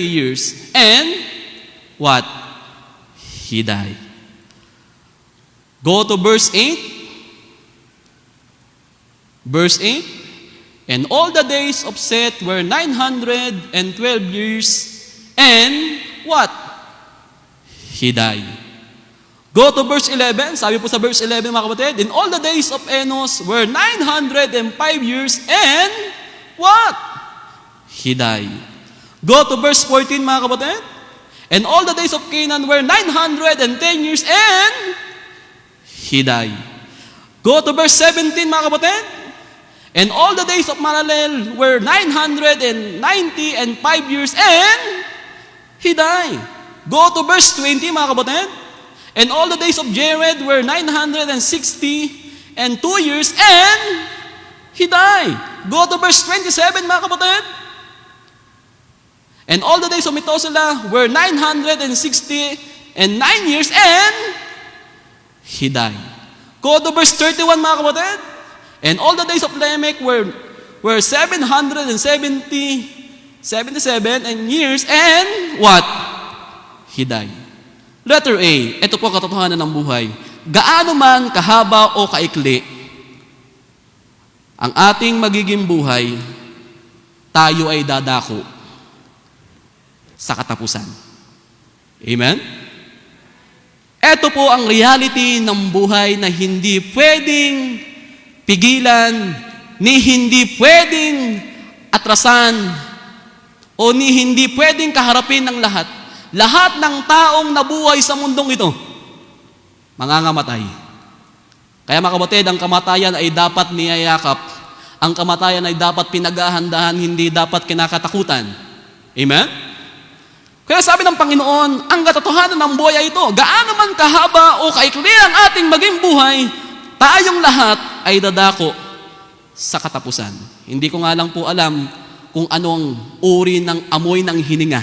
S8: years, and what? He died. Go to verse 8. Verse 8. And all the days of Seth were 912 years, and what? He died. Go to verse 11. Sabi po sa verse 11, mga kapatid, and all the days of Enos were 905 years, and what? He died. Go to verse 14, mga kapatid. And all the days of Canaan were 910 years, and he died. Go to verse 17, mga kapatid. And all the days of Mahalalel were 995 years, and he died. Go to verse 20, mga kapatid. And all the days of Jared were 960 and 2 years, and he died. Go to verse 27, mga kapatid. And all the days of Methuselah were 960 and 9 years, and he died. Go to verse 31, mga kapatid. And all the days of Lamech were 777 and years, and what? He died. Letter A, ito po ang katotohanan ng buhay. Gaano man kahaba o kaikli ang ating magiging buhay, tayo ay dadako sa katapusan. Amen? Ito po ang reality ng buhay na hindi pwedeng pigilan, ni hindi pwedeng atrasan, o ni hindi pwedeng kaharapin ng lahat. Lahat ng taong nabuhay sa mundong ito, mangangamatay. Kaya mga kapatid, ang kamatayan ay dapat niyayakap. Ang kamatayan ay dapat pinaghahandahan, hindi dapat kinakatakutan. Amen? Kaya sabi ng Panginoon, ang katotohanan ng buhay ay ito. Gaano man kahaba o kaikli ang ating maging buhay, tayong lahat ay dadako sa katapusan. Hindi ko nga lang po alam kung anong uri ng amoy ng hininga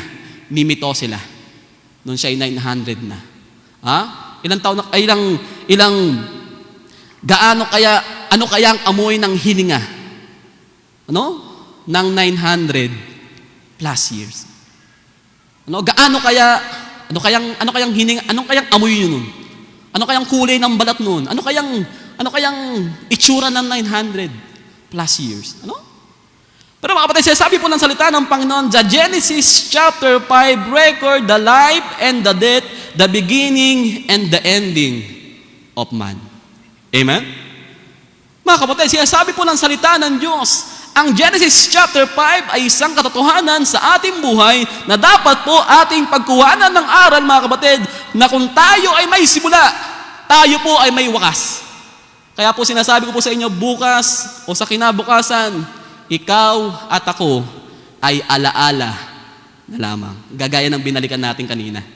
S8: ni Methuselah. Noon siya ay 900 na. Ha? Ilang taon na, ano kaya ang amoy ng hininga? Ano? Ng 900 plus years. Ano kayang hininga, anong kayang amoy yun nun? Ano kayang kulay ng balat nun? Ano kayang itsura ng 900 plus years? Ano? Pero mga kapatid, sabi po ng salita ng Panginoon, the Genesis chapter 5 record the life and the death, the beginning and the ending of man. Amen? Mga kapatid, sabi po ng salita ng Diyos, ang Genesis chapter 5 ay isang katotohanan sa ating buhay na dapat po ating pagkuhanan ng aral, mga kapatid, na kung tayo ay may simula, tayo po ay may wakas. Kaya po sinasabi ko po sa inyo, bukas o sa kinabukasan, ikaw at ako ay alaala na lamang. Gagaya ng binalikan natin kanina.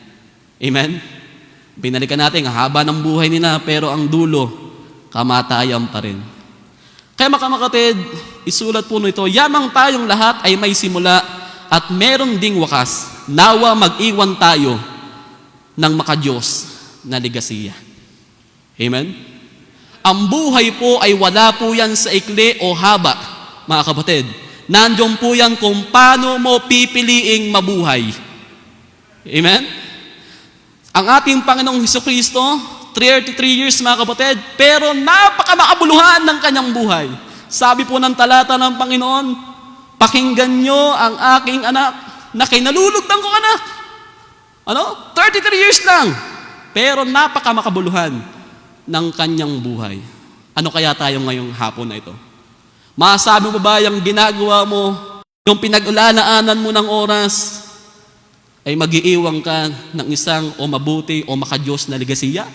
S8: Amen? Binalikan natin, haba ng buhay nila, pero ang dulo, kamatayan pa rin. Kaya mga kapatid, isulat po nito, yamang tayong lahat ay may simula at meron ding wakas. Nawa mag-iwan tayo ng makadiyos na ligasiya. Amen? Ang buhay po ay wala po yan sa ikli o haba. Mga kapatid, nandiyon po yan kung paano mo pipiliing mabuhay. Amen? Ang ating Panginoong Hesukristo, 33 years mga kapatid, pero napakamakabuluhan ng kanyang buhay. Sabi po ng talata ng Panginoon, pakinggan nyo ang aking anak na kinalulugdan ko anak. 33 years lang, pero napakamakabuluhan ng kanyang buhay. Ano kaya tayo ngayong hapon na ito? Masabi mo ba yung ginagawa mo, yung pinag-ulalaanan mo ng oras, ay mag-iiwang ka ng isang o mabuti o makadiyos na ligasiya?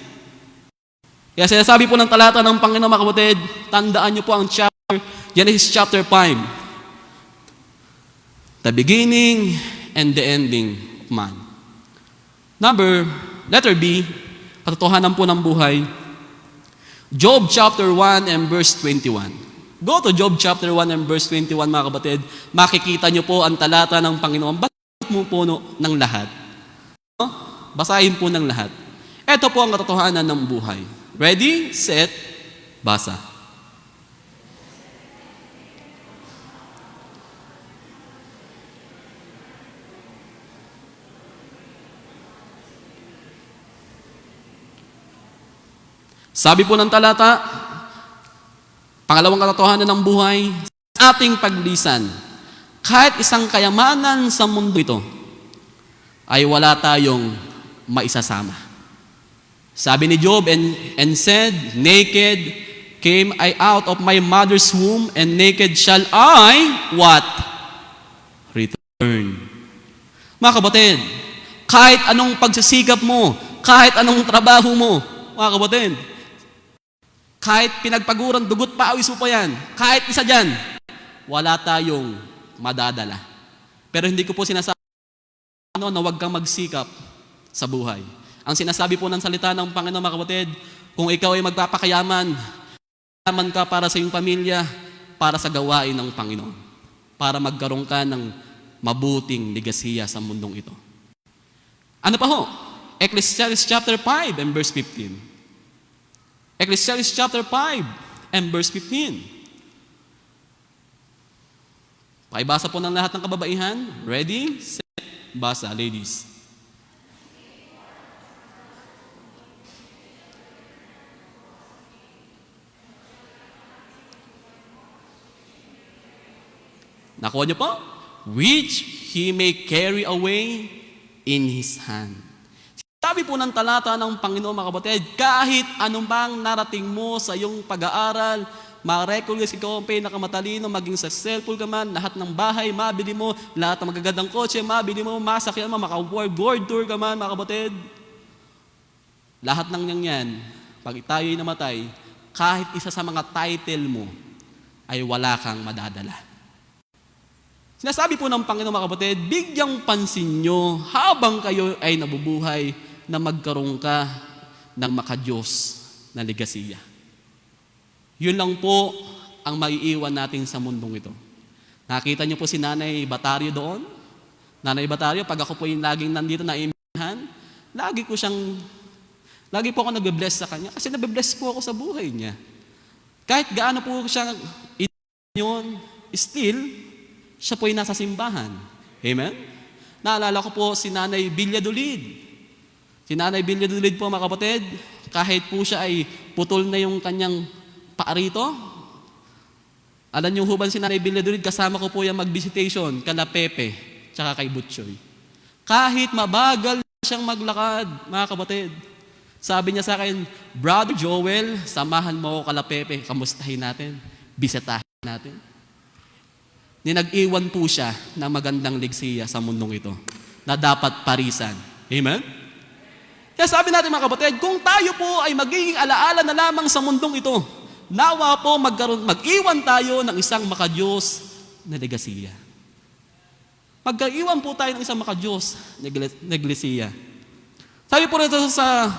S8: Kaya sinasabi po ng talata ng Panginoon, mga kapatid, tandaan niyo po ang Genesis chapter 5. the beginning and the ending of man. Letter B, katotohanan po ng buhay. Job chapter 1 and verse 21. Go to Job chapter 1 and verse 21, mga kapatid. Makikita niyo po ang talata ng Panginoon. Basahin mo po ng lahat. No? Basahin po ng lahat. Ito po ang katotohanan ng buhay. Ready, set, basa. Sabi po ng talata, pangalawang katotohanan ng buhay, sa ating paglisan, kahit isang kayamanan sa mundo ito, ay wala tayong maisasama. Sabi ni Job, and said, naked came I out of my mother's womb, and naked shall I, what? Return. Mga kapatid, kahit anong pagsisikap mo, kahit anong trabaho mo, mga kapatid, kahit pinagpaguran, dugot pawis mo pa yan, kahit isa dyan, wala tayong madadala. Pero hindi ko po sinasabi na huwag kang magsikap sa buhay. Ang sinasabi po ng salita ng Panginoon, mga kapatid, kung ikaw ay magpapakayaman, kayaman ka para sa iyong pamilya, para sa gawain ng Panginoon, para magkaroon ka ng mabuting ligasiya sa mundong ito. Ano pa ho? Ecclesiastes chapter 5 and verse 15. Ecclesiastes chapter 5 and verse 15. Pakibasa po ng lahat ng kababaihan. Ready, set, basa, ladies. Nakuha niyo po? Which he may carry away in his hand. Sabi po ng talata ng Panginoon, mga kapatid, kahit anumang narating mo sa iyong pag-aaral, ma-recognize ikaw ang pinakamatalino, maging successful ka man, lahat ng bahay, mabili mo, lahat ng magagandang kotse, mabili mo, masakyan mo, maka-world tour ka man, mga kapatid. Lahat ng yan, pag tayo'y namatay, kahit isa sa mga title mo, ay wala kang madadala. Sinasabi po ng Panginoon, mga kapatid, bigyang pansin nyo habang kayo ay nabubuhay na magkaroon ka ng makadiyos na ligasiya. Yun lang po ang maiiwan natin sa mundong ito. Nakita niyo po si Nanay Batario doon? Nanay Batario, pag ako po yung laging nandito na imbitahan, lagi po ako nag-bless sa kanya kasi nag-bless po ako sa buhay niya. Kahit gaano po siya yun, still, siya po ay nasa simbahan. Amen? Naalala ko po si Nanay Villadolid. Si Nanay Villadolid po, mga kapatid, kahit po siya ay putol na yung kanyang paa rito, alam niyo huban si Nanay Villadolid, kasama ko po yung mag-visitation, kala Pepe, tsaka kay Butchoy. Kahit mabagal siyang maglakad, mga kapatid, sabi niya sa akin, Brother Joel, samahan mo ako kala Pepe, kamustahin natin, bisitahin natin. Nag-iwan po siya ng magandang ligsiya sa mundong ito na dapat parisan. Amen? Kaya sabi natin, mga kapatid, kung tayo po ay magiging alaala na lamang sa mundong ito, nawa po mag-iwan tayo ng isang makadiyos na ligasiya. Mag-iwan po tayo ng isang makadiyos na iglesia. Sabi po rito sa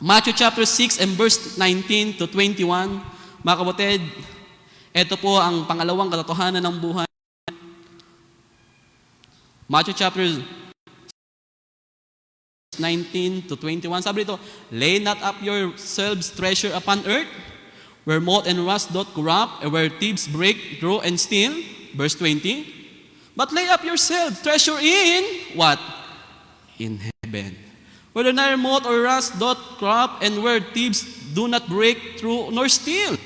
S8: Matthew chapter 6 and verse 19 to 21, mga kapatid, ito po ang pangalawang katotohanan ng buhay. Matthew chapter 19 to 21, sabi dito, lay not up yourselves treasure upon earth, where moth and rust doth corrupt, and where thieves break through and steal. Verse 20, but lay up yourselves treasure in, what? In heaven. Where neither moth or rust doth corrupt, and where thieves do not break through nor steal.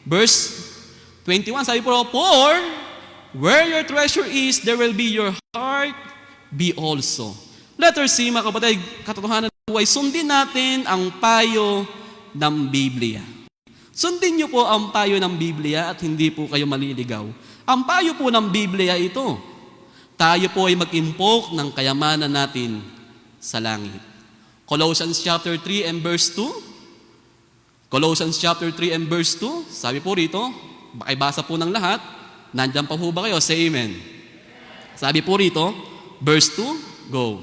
S8: Verse 21, sabi po, for where your treasure is, there will be your heart be also. Letter C, mga kapatid, katotohanan ng buhay, sundin natin ang payo ng Biblia. Sundin niyo po ang payo ng Biblia at hindi po kayo maliligaw. Ang payo po ng Biblia ito, tayo po ay mag-impok ng kayamanan natin sa langit. Colossians chapter 3 and verse 2. Colossians chapter 3 and verse 2, sabi po rito, bakibasa po ng lahat, nandyan pa po ba kayo? Say amen. Sabi po rito, verse 2, go.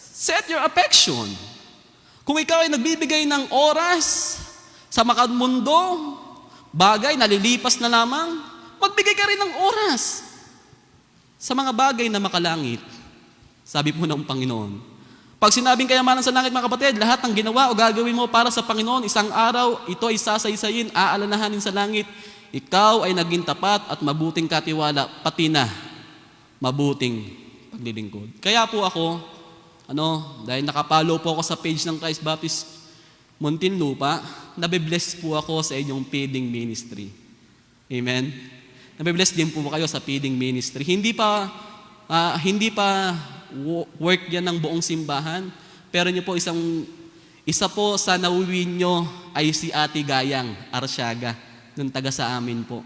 S8: Set your affection. Kung ikaw ay nagbibigay ng oras sa makamundo, bagay, nalilipas na lamang, magbigay ka rin ng oras sa mga bagay na makalangit. Sabi po ng Panginoon. Pag sinabing kayamanan sa langit, mga kapatid, lahat ng ginawa o gagawin mo para sa Panginoon, isang araw, ito ay sasaysayin, aalalahanin sa langit. Ikaw ay naging tapat at mabuting katiwala, pati na mabuting paglilingkod. Kaya po ako, dahil nakapalo po ako sa page ng Christ Baptist Muntinlupa, nabibless po ako sa inyong feeding ministry. Amen? Nabibless din po kayo sa feeding ministry. Hindi pa work yan ng buong simbahan, pero niyo po isa po sa nauwiin nyo ay si Ate Gayang Arsiaga, ng taga sa amin po.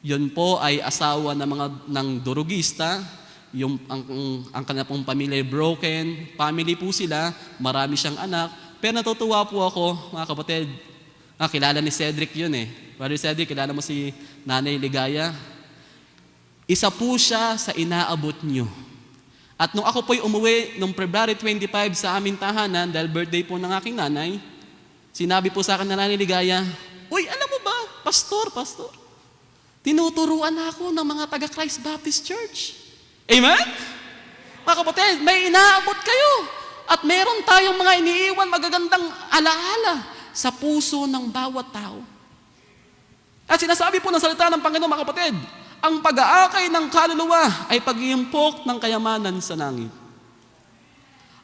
S8: Yun po ay asawa ng durugista, ang kanya pong pamilya broken, family po sila, marami siyang anak, pero natutuwa po ako, mga kapatid, kilala ni Cedric yun Brother Cedric, kilala mo si Nanay Ligaya? Isa po siya sa inaabot nyo. At nung ako po'y umuwi, nung February 25 sa aming tahanan, dahil birthday po ng aking nanay, sinabi po sa akin na Nanay Ligaya, "Uy, alam mo ba, pastor, tinuturuan ako ng mga taga Christ Baptist Church." Amen? Mga kapatid, may inaabot kayo. At meron tayong mga iniiwan magagandang alaala sa puso ng bawat tao. At sinasabi po ng salita ng Panginoon, mga kapatid, ang pag-aakay ng kaluluwa ay pag-iimpok ng kayamanan sa langit.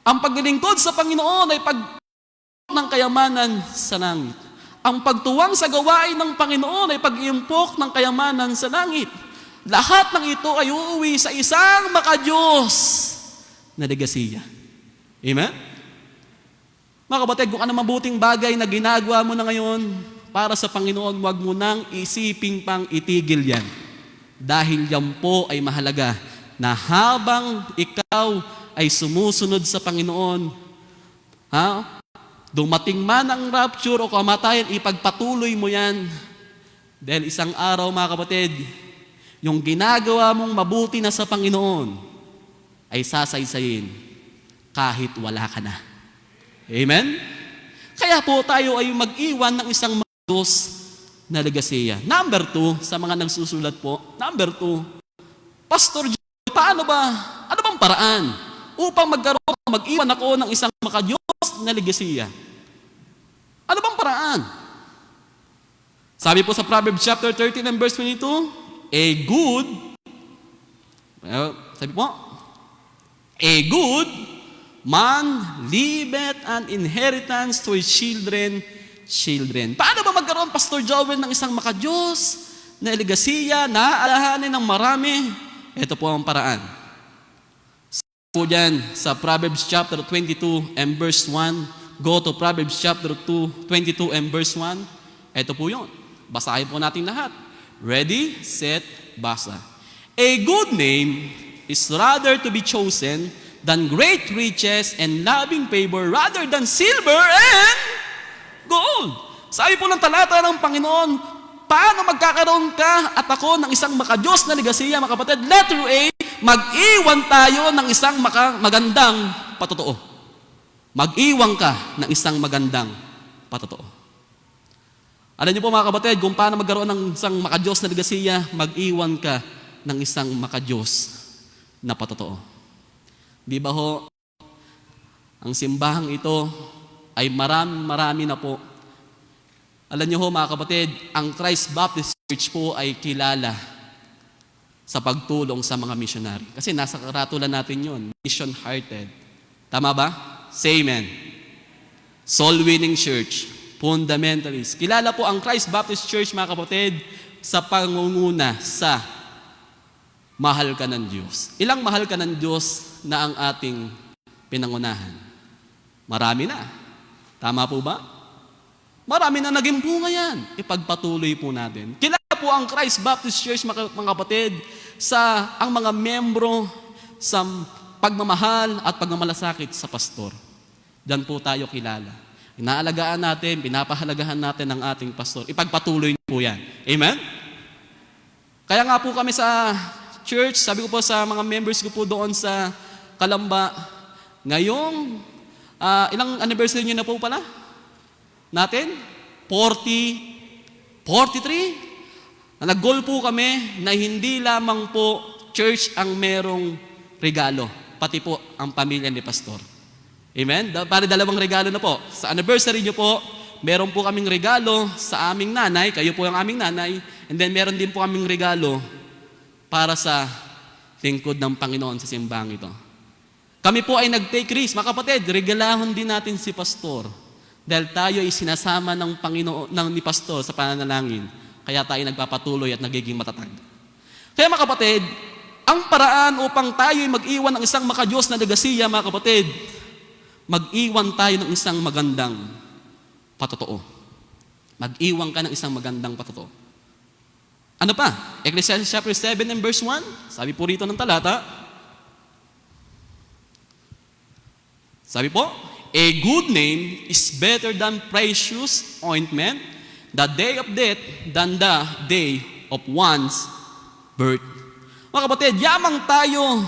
S8: Ang paglilingkod sa Panginoon ay pag-iimpok ng kayamanan sa langit. Ang pagtuwang sa gawain ng Panginoon ay pag-iimpok ng kayamanan sa langit. Lahat ng ito ay uuwi sa isang makadiyos na legasiya. Amen? Mga kapatid, kung ano mabuting bagay na ginagawa mo na ngayon para sa Panginoon, huwag mo nang isiping pang itigil yan. Dahil yan po ay mahalaga na habang ikaw ay sumusunod sa Panginoon, dumating man ang rapture o kamatayan, ipagpatuloy mo yan. Dahil isang araw, mga kapatid, yung ginagawa mong mabuti na sa Panginoon ay sasaysayin kahit wala ka na. Amen? Kaya po tayo ay mag-iwan ng isang Diyos na legasiya. Number 2, sa mga nagsusulat po, number 2, Pastor Joe, paano ba, ano bang paraan upang mag-iwan ako ng isang makadiyos na legasiya? Ano bang paraan? Sabi po sa Proverbs chapter 13 and verse 22, a good man leaveth an inheritance to his children. Paano ba magkaroon, Pastor Joel, ng isang makadiyos na legasiya, na alahanin ng marami? Ito po ang paraan. Po dyan sa Proverbs chapter 22 and verse 1. Go to Proverbs chapter 22 and verse 1. Ito po yun. Basahin po natin lahat. Ready, set, basa. A good name is rather to be chosen than great riches and loving favor rather than silver and gold. Sabi po ng talata ng Panginoon, paano magkakaroon ka at ako ng isang makadiyos na legasiya, mga kapatid? Letter A, mag-iwan tayo ng isang magandang patotoo. Mag-iwan ka ng isang magandang patotoo. Alam niyo po, mga kapatid, kung paano magkaroon ng isang makadiyos na legasiya, mag-iwan ka ng isang makadiyos na patotoo. Di ba ho, ang simbahang ito ay marami na po. Alam niyo ho, mga kapatid, ang Christ Baptist Church po ay kilala sa pagtulong sa mga missionary. Kasi nasa karatulan natin yun, mission-hearted. Tama ba? Say amen. Soul-winning church, fundamentalist. Kilala po ang Christ Baptist Church, mga kapatid, sa pangunguna sa mahal ka ng Diyos. Ilang mahal ka ng Diyos na ang ating pinangunahan? Marami na. Tama po ba? Marami na naging bunga yan. Ipagpatuloy po natin. Kilala po ang Christ Baptist Church, mga kapatid, sa ang mga membro sa pagmamahal at pagmamalasakit sa pastor. Diyan po tayo kilala. Inaalagaan natin, pinapahalagahan natin ang ating pastor. Ipagpatuloy niyo po yan. Amen? Kaya nga po kami sa church, sabi ko po sa mga members ko po doon sa Kalamba, ngayong, ilang anniversary niyo na po pala? Natin? 43? Nag-goal po kami na hindi lamang po church ang merong regalo, pati po ang pamilya ni pastor. Amen? Para dalawang regalo na po. Sa anniversary niyo po, meron po kaming regalo sa aming nanay, kayo po ang aming nanay, and then meron din po kaming regalo para sa lingkod ng Panginoon sa simbang ito. Kami po ay nag-take risk, mga kapatid, regalahon din natin si pastor dahil tayo ay sinasama ng Panginoon, ni pastor sa pananalangin, kaya tayo nagpapatuloy at nagiging matatag. Kaya mga kapatid, ang paraan upang tayo ay mag-iwan ng isang makadiyos na legasiya, mga kapatid, mag-iwan tayo ng isang magandang patotoo. Mag-iwan ka ng isang magandang patotoo. Ano pa? Ecclesiastes chapter 7 and verse 1, sabi po rito ng talata, sabi po, a good name is better than precious ointment, the day of death than the day of one's birth. Mga kapatid, yamang tayo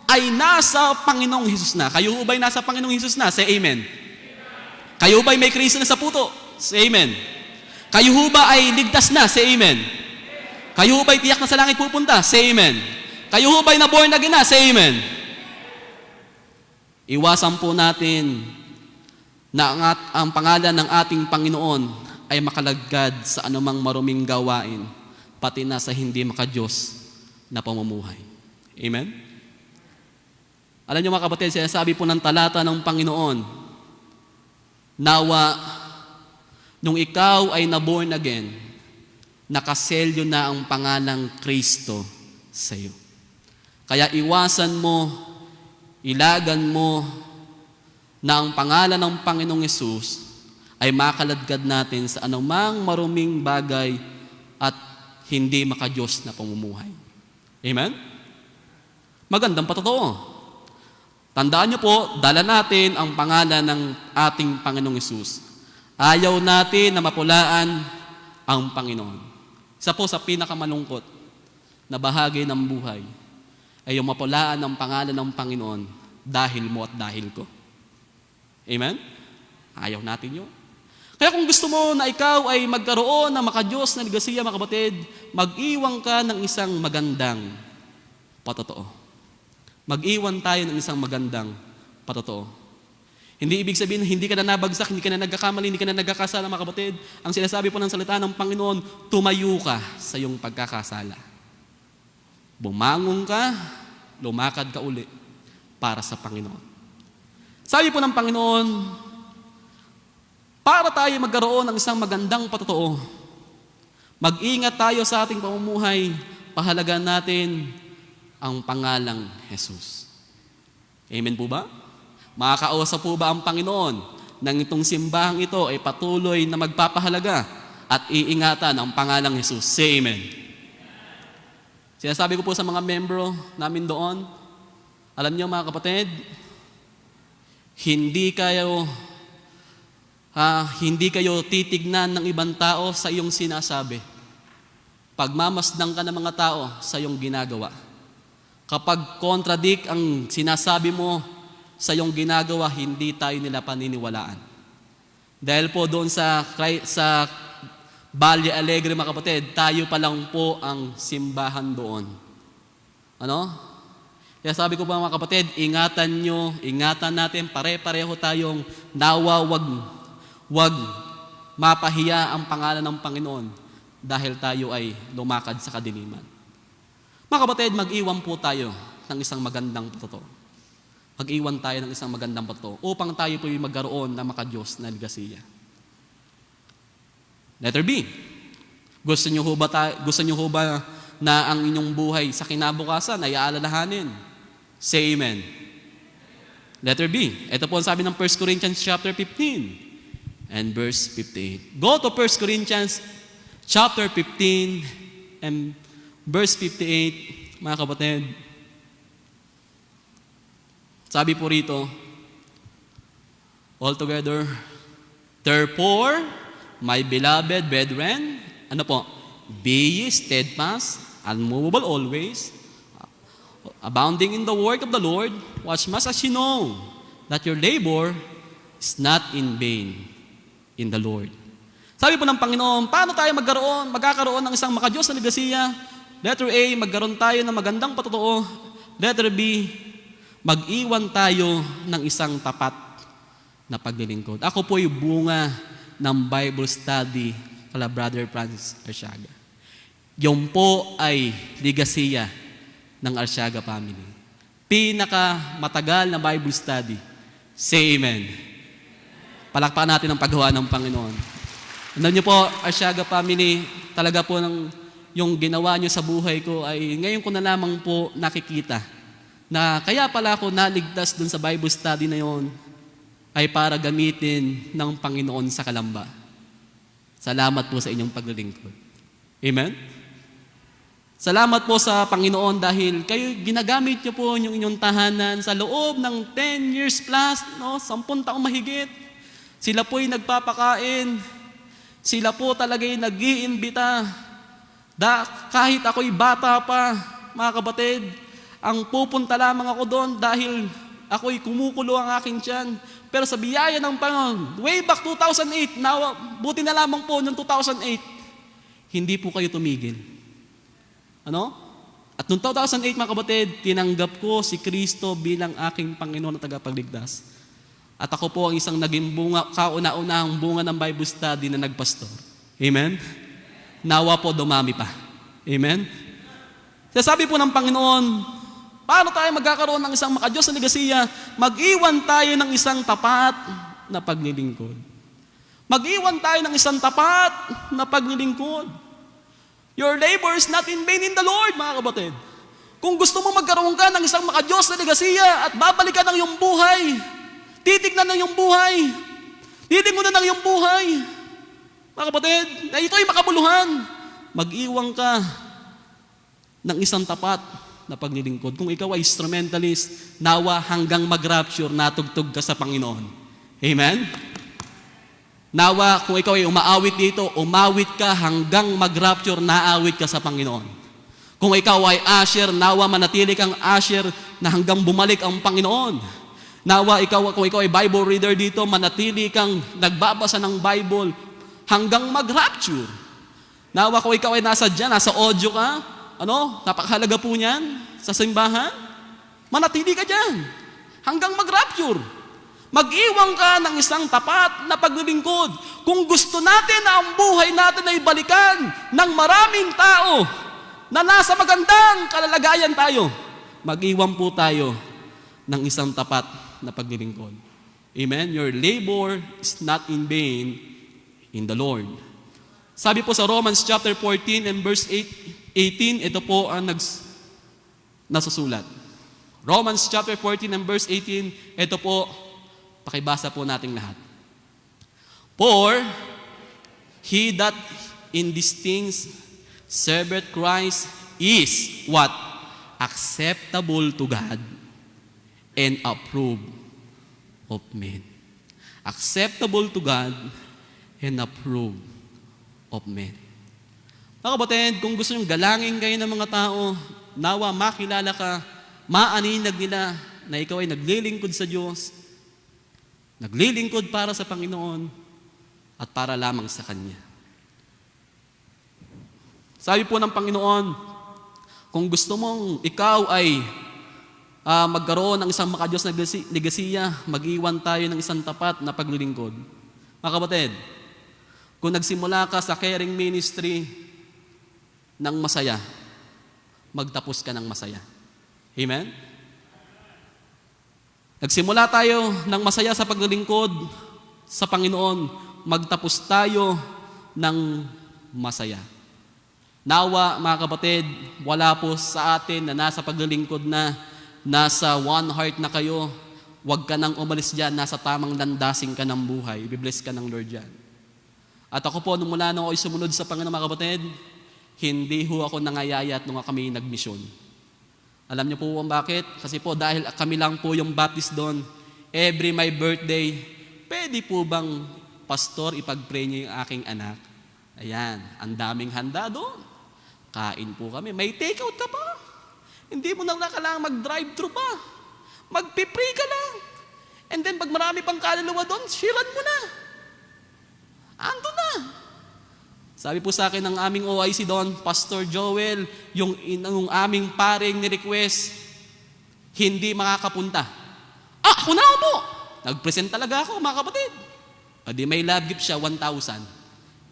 S8: ay nasa Panginoong Hesus na. Kayo ba'y nasa Panginoong Hesus na? Say amen. Kayo ba'y may Kristo na sa puto? Say amen. Kayo ba ay ligtas na? Say amen. Kayo ba'y tiyak na sa langit pupunta? Say amen. Kayo ba'y na-born again na? Say amen. Iwasan po natin na ang pangalan ng ating Panginoon ay makalagad sa anumang maruming gawain, pati na sa hindi makadiyos na pamumuhay. Amen? Alam niyo mga kapatid, sinasabi po ng talata ng Panginoon, nawa, nung ikaw ay na-born again, nakaselyo na ang pangalang Kristo sa iyo. Kaya iwasan mo, ilagan mo, na ang pangalan ng Panginoong Yesus ay makaladkad natin sa anumang maruming bagay at hindi makadiyos na pamumuhay. Amen? Magandang patotoo. Tandaan niyo po, dala natin ang pangalan ng ating Panginoong Yesus. Ayaw natin na mapulaan ang Panginoon. Isa po sa pinakamalungkot na bahagi ng buhay ay yung mapulaan ang pangalan ng Panginoon dahil mo at dahil ko. Amen? Ayaw natin yun. Kaya kung gusto mo na ikaw ay magkaroon ng makadiyos na legasiya, mga kapatid, mag-iwan ka ng isang magandang patotoo. Mag-iwan tayo ng isang magandang patotoo. Hindi ibig sabihin na hindi ka na nabagsak, hindi ka na nagkakamali, hindi ka na nagkakasala, mga kapatid. Ang sinasabi po ng salita ng Panginoon, tumayo ka sa iyong pagkakasala. Bumangon ka, lumakad ka uli para sa Panginoon. Sabi po ng Panginoon, para tayo magkaroon ng isang magandang patotoo, mag-ingat tayo sa ating pamumuhay, pahalagan natin ang pangalang Jesus. Amen po ba? Makakausap po ba ang Panginoon nang itong simbahang ito ay patuloy na magpapahalaga at iingatan ang pangalang Jesus? Say amen. Sinasabi ko po sa mga membro namin doon, alam niyo mga kapatid, hindi kayo titignan ng ibang tao sa iyong sinasabi. Pagmamasdan ka ng mga tao sa iyong ginagawa. Kapag contradict ang sinasabi mo sa iyong ginagawa, hindi tayo nila paniniwalaan. Dahil po doon sa Valle Alegre, mga kapatid, tayo pa lang po ang simbahan doon. Ano? Kaya sabi ko pa mga kapatid, ingatan natin, pare-pareho tayong nawa, wag mapahiya ang pangalan ng Panginoon dahil tayo ay lumakad sa kadiliman. Mga kapatid, mag-iwan po tayo ng isang magandang patotoo. Mag-iwan tayo ng isang magandang patotoo upang tayo po magkaroon ng makadiyos na legasiya. Letter B. Gusto niyo ho ba na ang inyong buhay sa kinabukasan ay aalalahanin? Say amen. Letter B. Ito po ang sabi ng 1 Corinthians chapter 15 and verse 58. Go to 1 Corinthians chapter 15 and verse 58, mga kapatid. Sabi po rito, all together, Therefore, my beloved brethren, ano po? Be ye steadfast, unmovable always, abounding in the work of the Lord, as much as you know that your labor is not in vain in the Lord. Sabi po ng Panginoon, paano tayo magkakaroon ng isang makadiyos na legasiya? Letter A, magkaroon tayo ng magandang patotoo. Letter B, mag-iwan tayo ng isang tapat na paglilingkod. Ako po yung bunga ng Bible study kala Brother Francis Arsiaga. Yung po ay legasiya ng Arsiaga family. Pinaka matagal na Bible study. Say amen. Palakpakan natin ang paggawa ng Panginoon. Alam niyo po, Arsiaga family, talaga po yung ginawa niyo sa buhay ko ay ngayon ko na lamang po nakikita na kaya pala ako naligtas dun sa Bible study na yon ay para gamitin ng Panginoon sa kalamba. Salamat po sa inyong paglilingkod. Amen? Salamat po sa Panginoon dahil kayo ginagamit niyo po yung inyong tahanan sa loob ng 10 years plus, 10 taong mahigit. Sila po ay nagpapakain. Sila po talaga ay nag-iimbita. Kahit ako'y bata pa, mga kapatid, ang pupunta lamang ako doon dahil ako'y kumukulo ang aking tiyan. Pero sa biyaya ng Panginoon, way back 2008, buti na lamang po noong 2008, hindi po kayo tumigil. Ano? At noong 2008, mga kapatid, tinanggap ko si Kristo bilang aking Panginoon at tagapagligtas. At ako po ang isang naging kauna-unahang bunga ng Bible study na nagpastor. Amen? Nawa po dumami pa. Amen? Sabi po ng Panginoon, paano tayo magkakaroon ng isang makadiyos na legasiya? Mag-iwan tayo ng isang tapat na paglilingkod. Mag-iwan tayo ng isang tapat na paglilingkod. Your labor is not in vain in the Lord, mga kapatid. Kung gusto mo magkaroon ka ng isang makadiyos na legasiya at babalikan ng iyong buhay, titignan ng iyong buhay, titignan ng iyong buhay, mga kapatid, na ito'y makabuluhan, mag-iwan ka ng isang tapat na paglilingkod. Kung ikaw ay instrumentalist, nawa hanggang mag-rapture, natugtog ka sa Panginoon. Amen? Nawa, kung ikaw ay umaawit dito, umawit ka hanggang mag-rapture, naawit ka sa Panginoon. Kung ikaw ay usher, nawa manatili kang usher na hanggang bumalik ang Panginoon. Nawa, kung ikaw ay Bible reader dito, manatili kang nagbabasa ng Bible hanggang mag-rapture. Nawa, kung ikaw ay nasa audio ka, napakahalaga po niyan sa simbahan, manatili ka dyan hanggang mag-rapture. Mag-iwan ka ng isang tapat na paglilingkod. Kung gusto natin na ang buhay natin ay balikan ng maraming tao na nasa magandang kalalagayan tayo, mag-iwan po tayo ng isang tapat na paglilingkod. Amen? Your labor is not in vain in the Lord. Sabi po sa Romans chapter 14 and verse 18, ito po ang nasusulat. Romans chapter 14 and verse 18, ito po, pakibasa po nating lahat. For he that in these things serveth Christ is what? Acceptable to God and approved of men. Acceptable to God and approved of men. Mga kapatid, kung gusto nyo galangin kayo ng mga tao, nawa makilala ka, maaninag nila na ikaw ay naglilingkod sa Diyos, naglilingkod para sa Panginoon at para lamang sa Kanya. Sabi po ng Panginoon, kung gusto mong ikaw ay magkaroon ng isang makadiyos na legasiya, mag-iwan tayo ng isang tapat na paglilingkod. Mga kapatid, kung nagsimula ka sa caring ministry ng masaya, magtapos ka ng masaya. Amen? Nagsimula tayo ng masaya sa paglilingkod sa Panginoon, magtapos tayo ng masaya. Nawa, mga kapatid, wala po sa atin na nasa paglilingkod na, nasa one heart na kayo, huwag ka nang umalis dyan, nasa tamang landasin ka ng buhay, i-bless ka ng Lord dyan. At ako po, nung mula nung ako'y sumunod sa Panginoon, mga kapatid, hindi ho ako nangayayat nung kami nagmisyon. Alam niyo po kung bakit? Kasi po dahil kami lang po yung Baptist doon, every my birthday, pwede po bang Pastor, ipag-pray niyo yung aking anak. Ayan, ang daming handa doon. Kain po kami. May take-out ka pa. Hindi mo na kailangan mag-drive-thru pa. Mag-pray ka lang. And then, pag marami pang kaluluwa doon, sharean mo na. Ando na. Sabi po sa akin ng aming OIC doon, Pastor Joel, yung aming paring ni-request, hindi makakapunta. Ako na po! Nag-present talaga ako, mga kapatid. Di may love gift siya, 1,000.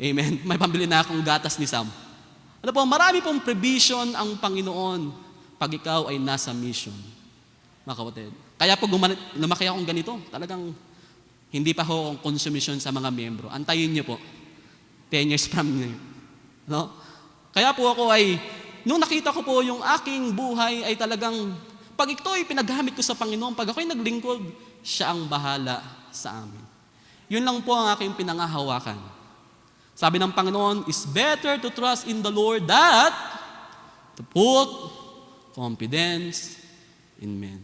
S8: Amen. May pambili na akong gatas ni Sam. Ano po, marami pong provision ang Panginoon pag ikaw ay nasa mission. Mga kapatid. Kaya pag lumaki akong ganito, talagang hindi pa ho akong consumption sa mga miyembro. Antayin niyo po. 10 years from now. No? Kaya po ako ay, nung nakita ko po yung aking buhay ay talagang, pag ito ay pinagamit ko sa Panginoon, pag ako'y naglingkod, siya ang bahala sa amin. Yun lang po ang aking pinangahawakan. Sabi ng Panginoon, it's better to trust in the Lord that to put confidence in men.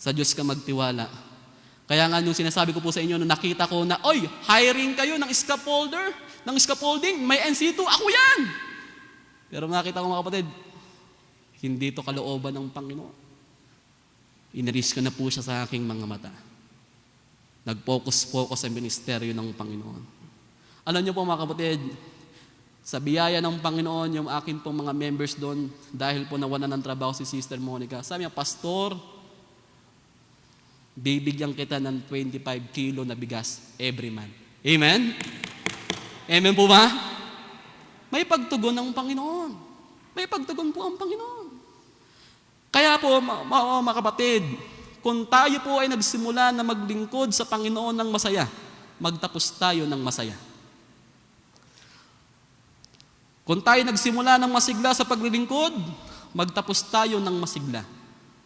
S8: Sa Diyos ka magtiwala. Kaya nga yung sinasabi ko po sa inyo, nung nakita ko na, oy, hiring kayo ng scaffolding, may NC2, ako yan! Pero nakita ko mga kapatid, hindi ito kalooban ng Panginoon. Iniris ko na po siya sa aking mga mata. Nag-focus sa ministeryo ng Panginoon. Alam niyo po mga kapatid, sa biyaya ng Panginoon, yung akin pong mga members doon, dahil po nawalan ng trabaho si Sister Monica, sabi niya, Pastor, bibigyan kita ng 25 kilo na bigas every month. Amen? Amen po ba? May pagtugon ng Panginoon. May pagtugon po ang Panginoon. Kaya po, mga kapatid, kung tayo po ay nagsimula na maglingkod sa Panginoon ng masaya, magtapos tayo ng masaya. Kung tayo nagsimula ng masigla sa paglilingkod, magtapos tayo ng masigla.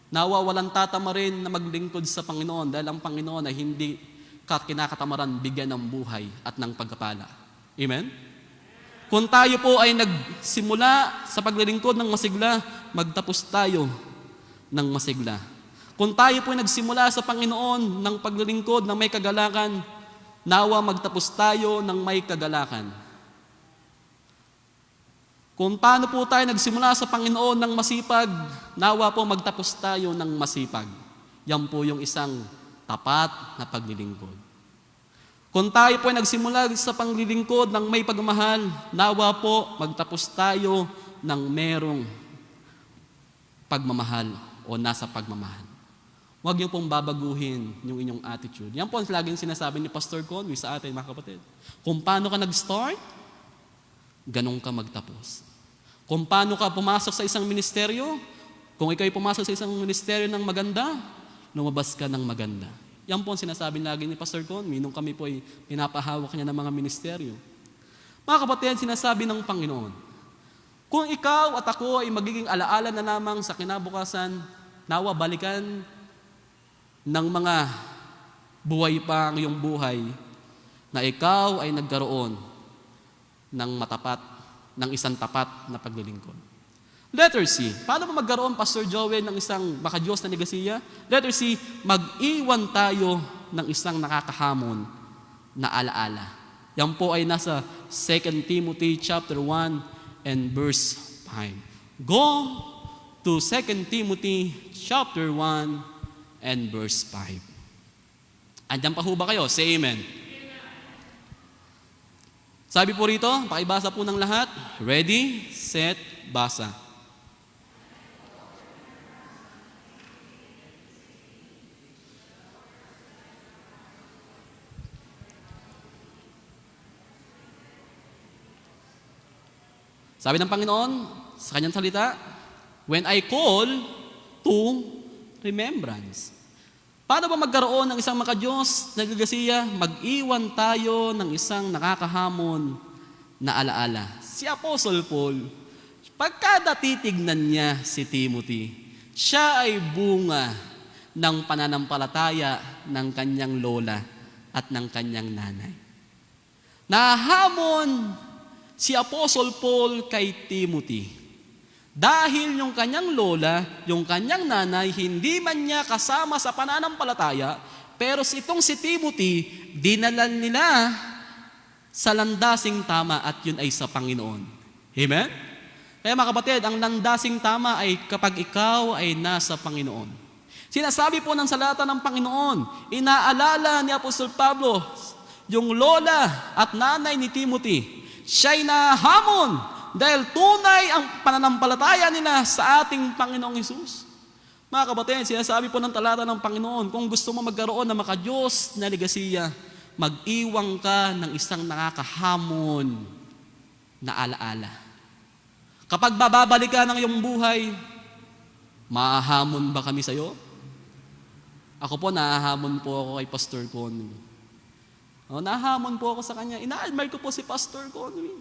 S8: Nawa walang tatama rin na maglingkod sa Panginoon dahil ang Panginoon ay hindi kinakatamaran bigyan ng buhay at ng pagkapala. Amen? Kung tayo po ay nagsimula sa paglilingkod ng masigla, magtapos tayo ng masigla. Kung tayo po ay nagsimula sa Panginoon ng paglilingkod ng may kagalakan, nawa magtapos tayo ng may kagalakan. Kung paano po tayo nagsimula sa Panginoon ng masipag, nawa po magtapos tayo ng masipag. Yan po yung isang tapat na paglilingkod. Kung tayo po ay nagsimula sa paglilingkod ng may pagmamahal, nawa po magtapos tayo ng merong pagmamahal o nasa pagmamahal. Huwag niyo pong babaguhin yung inyong attitude. Yan po ang laging sinasabi ni Pastor Conway sa atin, mga kapatid. Kung paano ka nag-start, ganun ka magtapos. Kung paano ka pumasok sa isang ministeryo, kung ikaw ay pumasok sa isang ministeryo ng maganda, lumabas ka ng maganda. Yan po ang sinasabi lagi ni Pastor Conway nung kami po ay pinapahawak niya ng mga ministeryo. Mga kapatid, sinasabi ng Panginoon, kung ikaw at ako ay magiging alaala na lamang sa kinabukasan, nawa balikan ng mga buhay pa ang iyong buhay na ikaw ay nagkaroon ng ng isang tapat na paglilingkod. Letter C. Paano ba magkaroon, Pastor Joel, ng isang makadiyos na negosya? Letter C, mag-iwan tayo ng isang nakakahamon na alaala. Yan po ay nasa 2 Timothy chapter 1 and verse 5. Go to 2 Timothy chapter 1 and verse 5. Andiyan pa ho ba kayo? Say amen. Sabi po rito, pakibasa po ng lahat. Ready, set, basa. Sabi ng Panginoon sa kanyang salita, when I call to remembrance. Paano ba magkaroon ng isang makadiyos na gagasiya? Mag-iwan tayo ng isang nakakahamon na alaala. Si Apostle Paul, pagkada titignan niya si Timothy, siya ay bunga ng pananampalataya ng kanyang lola at ng kanyang nanay. Nahamon si Apostle Paul kay Timothy. Dahil yung kanyang lola, yung kanyang nanay, hindi man niya kasama sa pananampalataya, pero itong si Timothy, dinala nila sa landasing tama at yun ay sa Panginoon. Amen? Kaya mga kapatid, ang landasing tama ay kapag ikaw ay nasa Panginoon. Sinasabi po ng salata ng Panginoon, inaalala ni Apostol Pablo, yung lola at nanay ni Timothy, siya'y nahamon dahil tunay ang pananampalataya nila sa ating Panginoong Hesus. Mga kapatid, sinasabi po ng talata ng Panginoon, kung gusto mo magkaroon ng makadiyos na legasiya, mag-iwang ka ng isang nakakahamon na alaala. Kapag bababalik ka ng iyong buhay, maahamon ba kami sa iyo? Ako po, nahahamon po ako kay Pastor Conway. Nahahamon po ako sa kanya. Ina-admire ko po si Pastor Conway.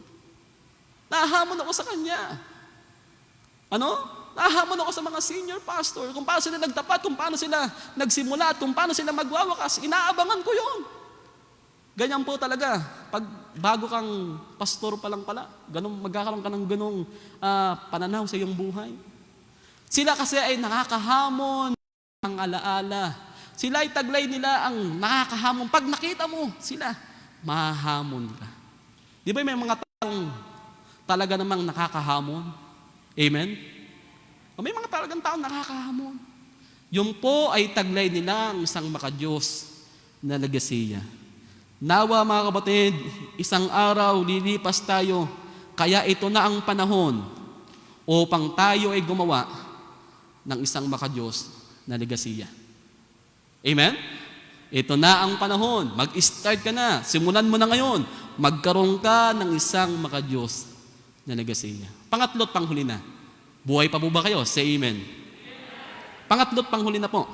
S8: Nahahamon ako sa kanya. Nahahamon ako sa mga senior pastor. Kung paano sila nagtapat, kung paano sila nagsimula, at kung paano sila magwawakas, inaabangan ko yun. Ganyan po talaga. Pag bago kang pastor pa lang pala, magkakaroon ka ng ganong pananaw sa iyong buhay. Sila kasi ay nakakahamon ng alaala. Sila ay taglay nila ang nakakahamon. Pag nakita mo sila, mahamon ka. Di ba may mga taong talaga namang nakakahamon? Amen? O may mga talagang taong nakakahamon. Yung po ay taglay nila ang isang makadiyos na legasiya. Nawa mga kapatid, isang araw lilipas tayo, kaya ito na ang panahon upang tayo ay gumawa ng isang makadiyos na legasiya. Amen? Ito na ang panahon. Mag-start ka na. Simulan mo na ngayon. Magkaroon ka ng isang makadiyos na legasiya. Pangatlo't panghuli na. Buhay pa po ba kayo? Say amen. Pangatlo't panghuli na po.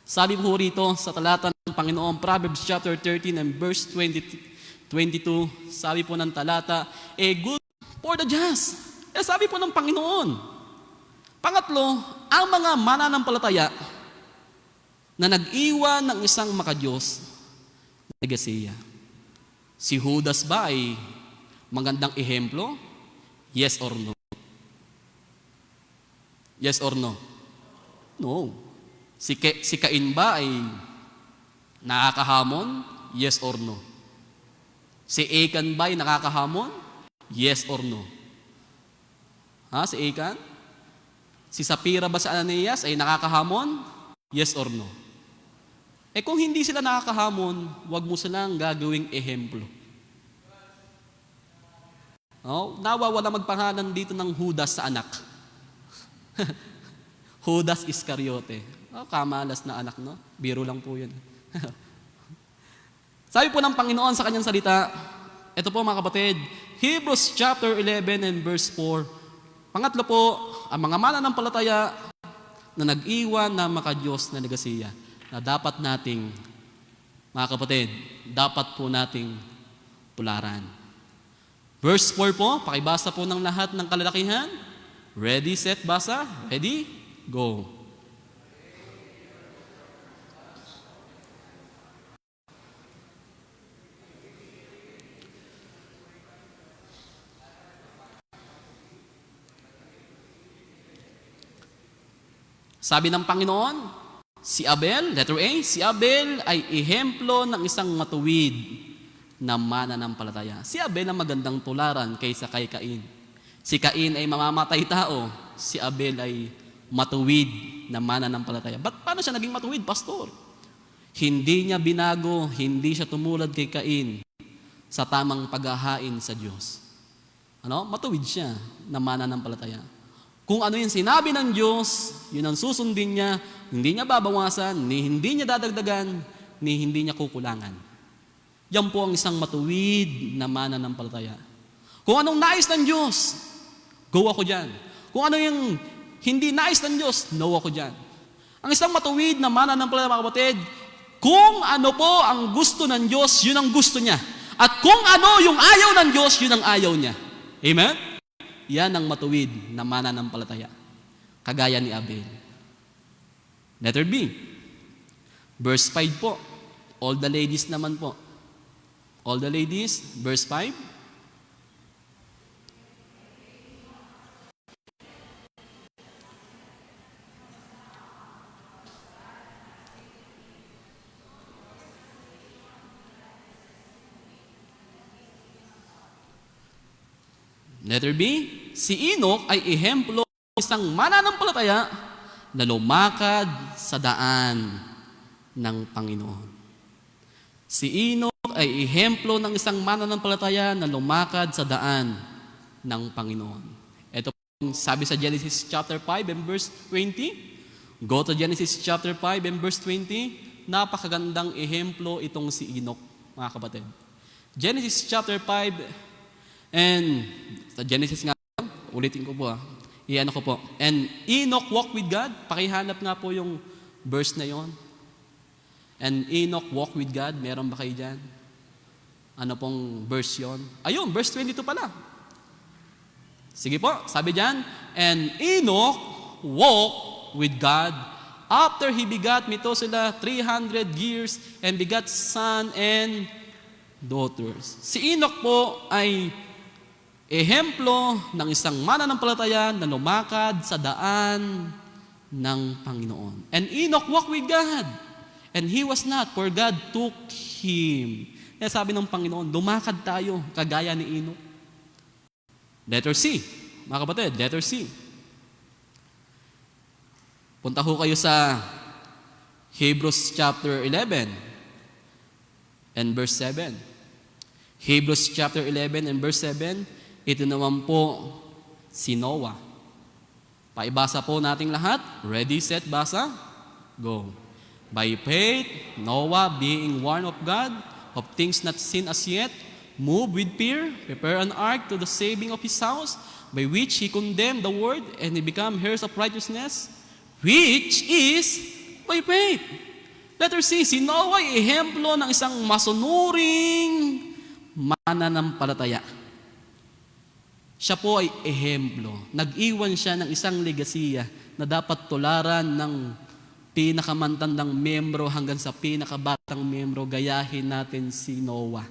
S8: Sabi po rito sa talata ng Panginoon, Proverbs chapter 13 and verse 22, sabi po ng talata, good for the just. Sabi po ng Panginoon. Pangatlo, ang mga mananampalataya na nag-iwan ng isang makadiyos na legasiya. Si Judas ba ay magandang ehemplo? Yes or no? Yes or no? No. Si Cain ba ay nakakahamon? Yes or no? Si Achan ba ay nakakahamon? Yes or no? Si Achan? Si Sapphira ba sa Ananias ay nakakahamon? Yes or no? Kung hindi sila nakakahamon, wag mo silang gagawing ehemplo. Nawa wala magpangalan dito ng Judas sa anak. Judas Iscariote. Kamalas na anak, no? Biro lang po yun. Sabi po ng Panginoon sa kanyang salita, ito po mga kapatid, Hebrews chapter 11 and verse 4. Pangatlo po, ang mga mananampalataya na nag-iwan na makadiyos na legasiya na dapat nating, mga kapatid, dapat po nating tularan. Verse 4 po, pakibasa po ng lahat ng kalalakihan. Ready, set, basa. Ready, go. Sabi ng Panginoon, si Abel, letter A, si Abel ay ehemplo ng isang matuwid na mananampalataya. Si Abel ang magandang tularan kaysa kay Cain. Si Cain ay mamamatay tao, si Abel ay matuwid na mananampalataya. Paano siya naging matuwid, pastor? Hindi niya binago, hindi siya tumulad kay Cain sa tamang paghahain sa Diyos. Matuwid siya na mananampalataya. Kung ano yung sinabi ng Diyos, yun ang susundin niya, hindi niya babawasan, ni hindi niya dadagdagan, ni hindi niya kukulangan. Yan po ang isang matuwid na mananampalataya. Kung anong nais ng Diyos, go ako dyan. Kung ano yung hindi nais ng Diyos, no ako dyan. Ang isang matuwid na mananampalataya, mga kapatid, kung ano po ang gusto ng Diyos, yun ang gusto niya. At kung ano yung ayaw ng Diyos, yun ang ayaw niya. Amen? Yan ang matuwid na mananampalataya. Kagaya ni Abel. Letter B. Verse 5 po. All the ladies naman po. All the ladies, verse 5. Letter B, si Enoch ay ehemplo ng isang mananampalataya na lumakad sa daan ng Panginoon. Si Enoch ay ehemplo ng isang mananampalataya na lumakad sa daan ng Panginoon. Ito po sabi sa Genesis chapter 5 and verse 20. Go to Genesis chapter 5 and verse 20. Napakagandang ehemplo itong si Enoch, mga kapatid. Genesis chapter 5 and sa Genesis nga, ulitin ko po iano ko po. And Enoch walked with God. Pakihanap nga po yung verse na yon. And Enoch walked with God. Meron ba kayo dyan? Ano pong verse yon? Ayun, verse 22 pala. Sige po, sabi dyan, and Enoch walked with God after he begat Methuselah 300 years and begat son and daughters. Si Enoch po ay ehemplo ng isang mananampalataya na lumakad sa daan ng Panginoon. And Enoch walked with God, and he was not, for God took him. Kaya sabi ng Panginoon, lumakad tayo kagaya ni Enoch. Letter C, mga kapatid, letter C. Punta ho kayo sa Hebrews chapter 11 and verse 7. Hebrews chapter 11 and verse 7, ito naman po si Noah. Paibasa po nating lahat. Ready, set, basa? Go. By faith, Noah, being warned of God, of things not seen as yet, moved with fear, prepared an ark to the saving of his house, by which he condemned the world, and he became heirs of righteousness, which is by faith. Letter C, si Noah ay ehemplo ng isang masunuring mananampalataya. Siya po ay ehemplo. Nag-iwan siya ng isang legasiya na dapat tularan ng pinakamantandang membro hanggang sa pinakabatang membro. Gayahin natin si Noah,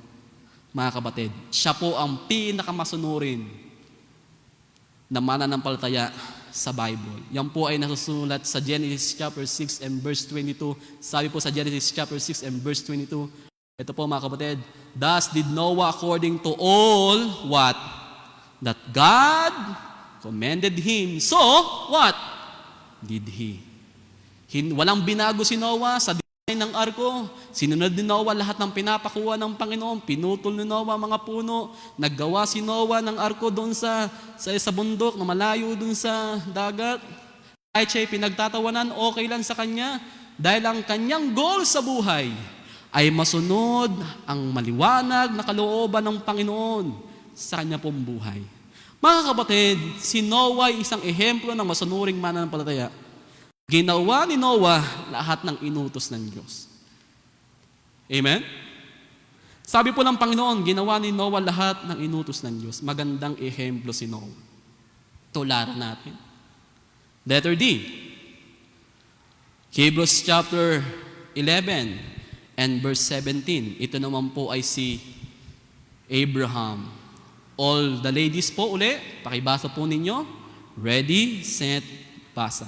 S8: mga kapatid. Siya po ang pinakamasunurin na mananampalataya sa Bible. Yan po ay nasusulat sa Genesis chapter 6 and verse 22. Sabi po sa Genesis chapter 6 and verse 22, ito po mga kapatid, thus did Noah according to all what? That God commended him. So, what did he? Walang binago si Noah sa design ng arko. Sinunod ni Noah lahat ng pinapakuha ng Panginoon. Pinutol ni Noah mga puno. Naggawa si Noah ng arko doon sa bundok na malayo doon sa dagat. Kahit siya'y pinagtatawanan, okay lang sa kanya. Dahil ang kanyang goal sa buhay ay masunod ang maliwanag na kalooban ng Panginoon sa kanya pong buhay. Mga kapatid, si Noah ay isang ehemplo ng masunuring mananampalataya. Ginawa ni Noah lahat ng inutos ng Diyos. Amen? Sabi po ng Panginoon, ginawa ni Noah lahat ng inutos ng Diyos. Magandang ehemplo si Noah. Tularan natin. Letter D. Hebrews chapter 11 and verse 17. Ito naman po ay si Abraham. All the ladies po uli, pakibasa po ninyo. Ready, set, basa.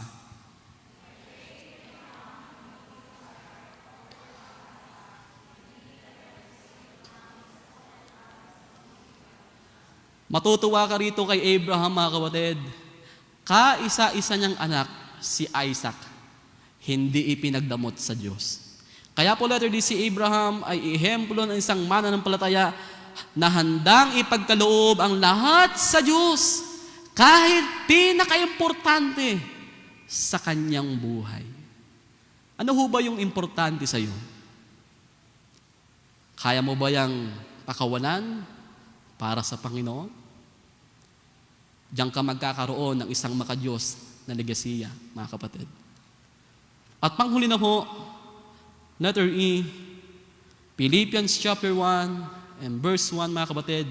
S8: Matutuwa ka rito kay Abraham, mga kapatid. Kaisa-isa niyang anak, si Isaac, hindi ipinagdamot sa Diyos. Kaya po letter D, si Abraham ay ehemplo ng isang mananampalataya na handang ipagkaloob ang lahat sa Diyos, kahit pinaka-importante sa kanyang buhay. Ano ho ba yung importante sa iyo? Kaya mo ba yung pakawalan para sa Panginoon? Diyan ka magkakaroon ng isang makadiyos na legasiya, mga kapatid. At panghuli na po, letter E, Philippians chapter 1 and verse 1, mga kapatid,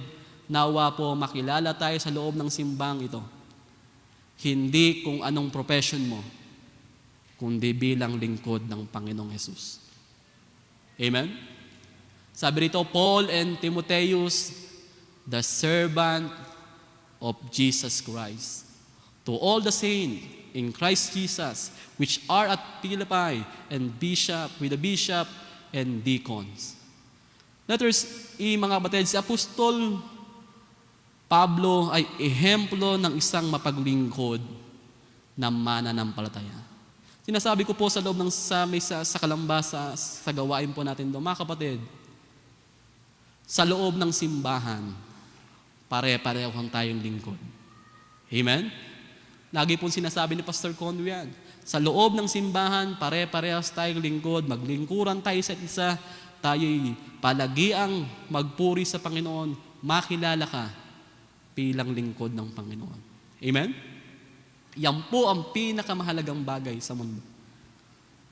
S8: nawa po makilala tayo sa loob ng simbang ito. Hindi kung anong profession mo, kundi bilang lingkod ng Panginoong Jesus. Amen? Sabi rito, Paul and Timotheus, the servant of Jesus Christ, to all the saints in Christ Jesus, which are at Philippi, and with the bishop and deacons. Letters E, mga kapatid, si Apostol Pablo ay ehemplo ng isang mapaglingkod na mananampalataya. Sinasabi ko po sa loob ng sa kalambasa, sa gawain po natin doon, mga kapatid, sa loob ng simbahan, pare-pareho tayong lingkod. Amen? Lagi pong sinasabi ni Pastor Conway yan. Sa loob ng simbahan, pare-parehas tayong lingkod, maglingkuran tayo sa isa, tayo'y palagiang magpuri sa Panginoon, makilala ka bilang lingkod ng Panginoon. Amen? Yan po ang pinakamahalagang bagay sa mundo.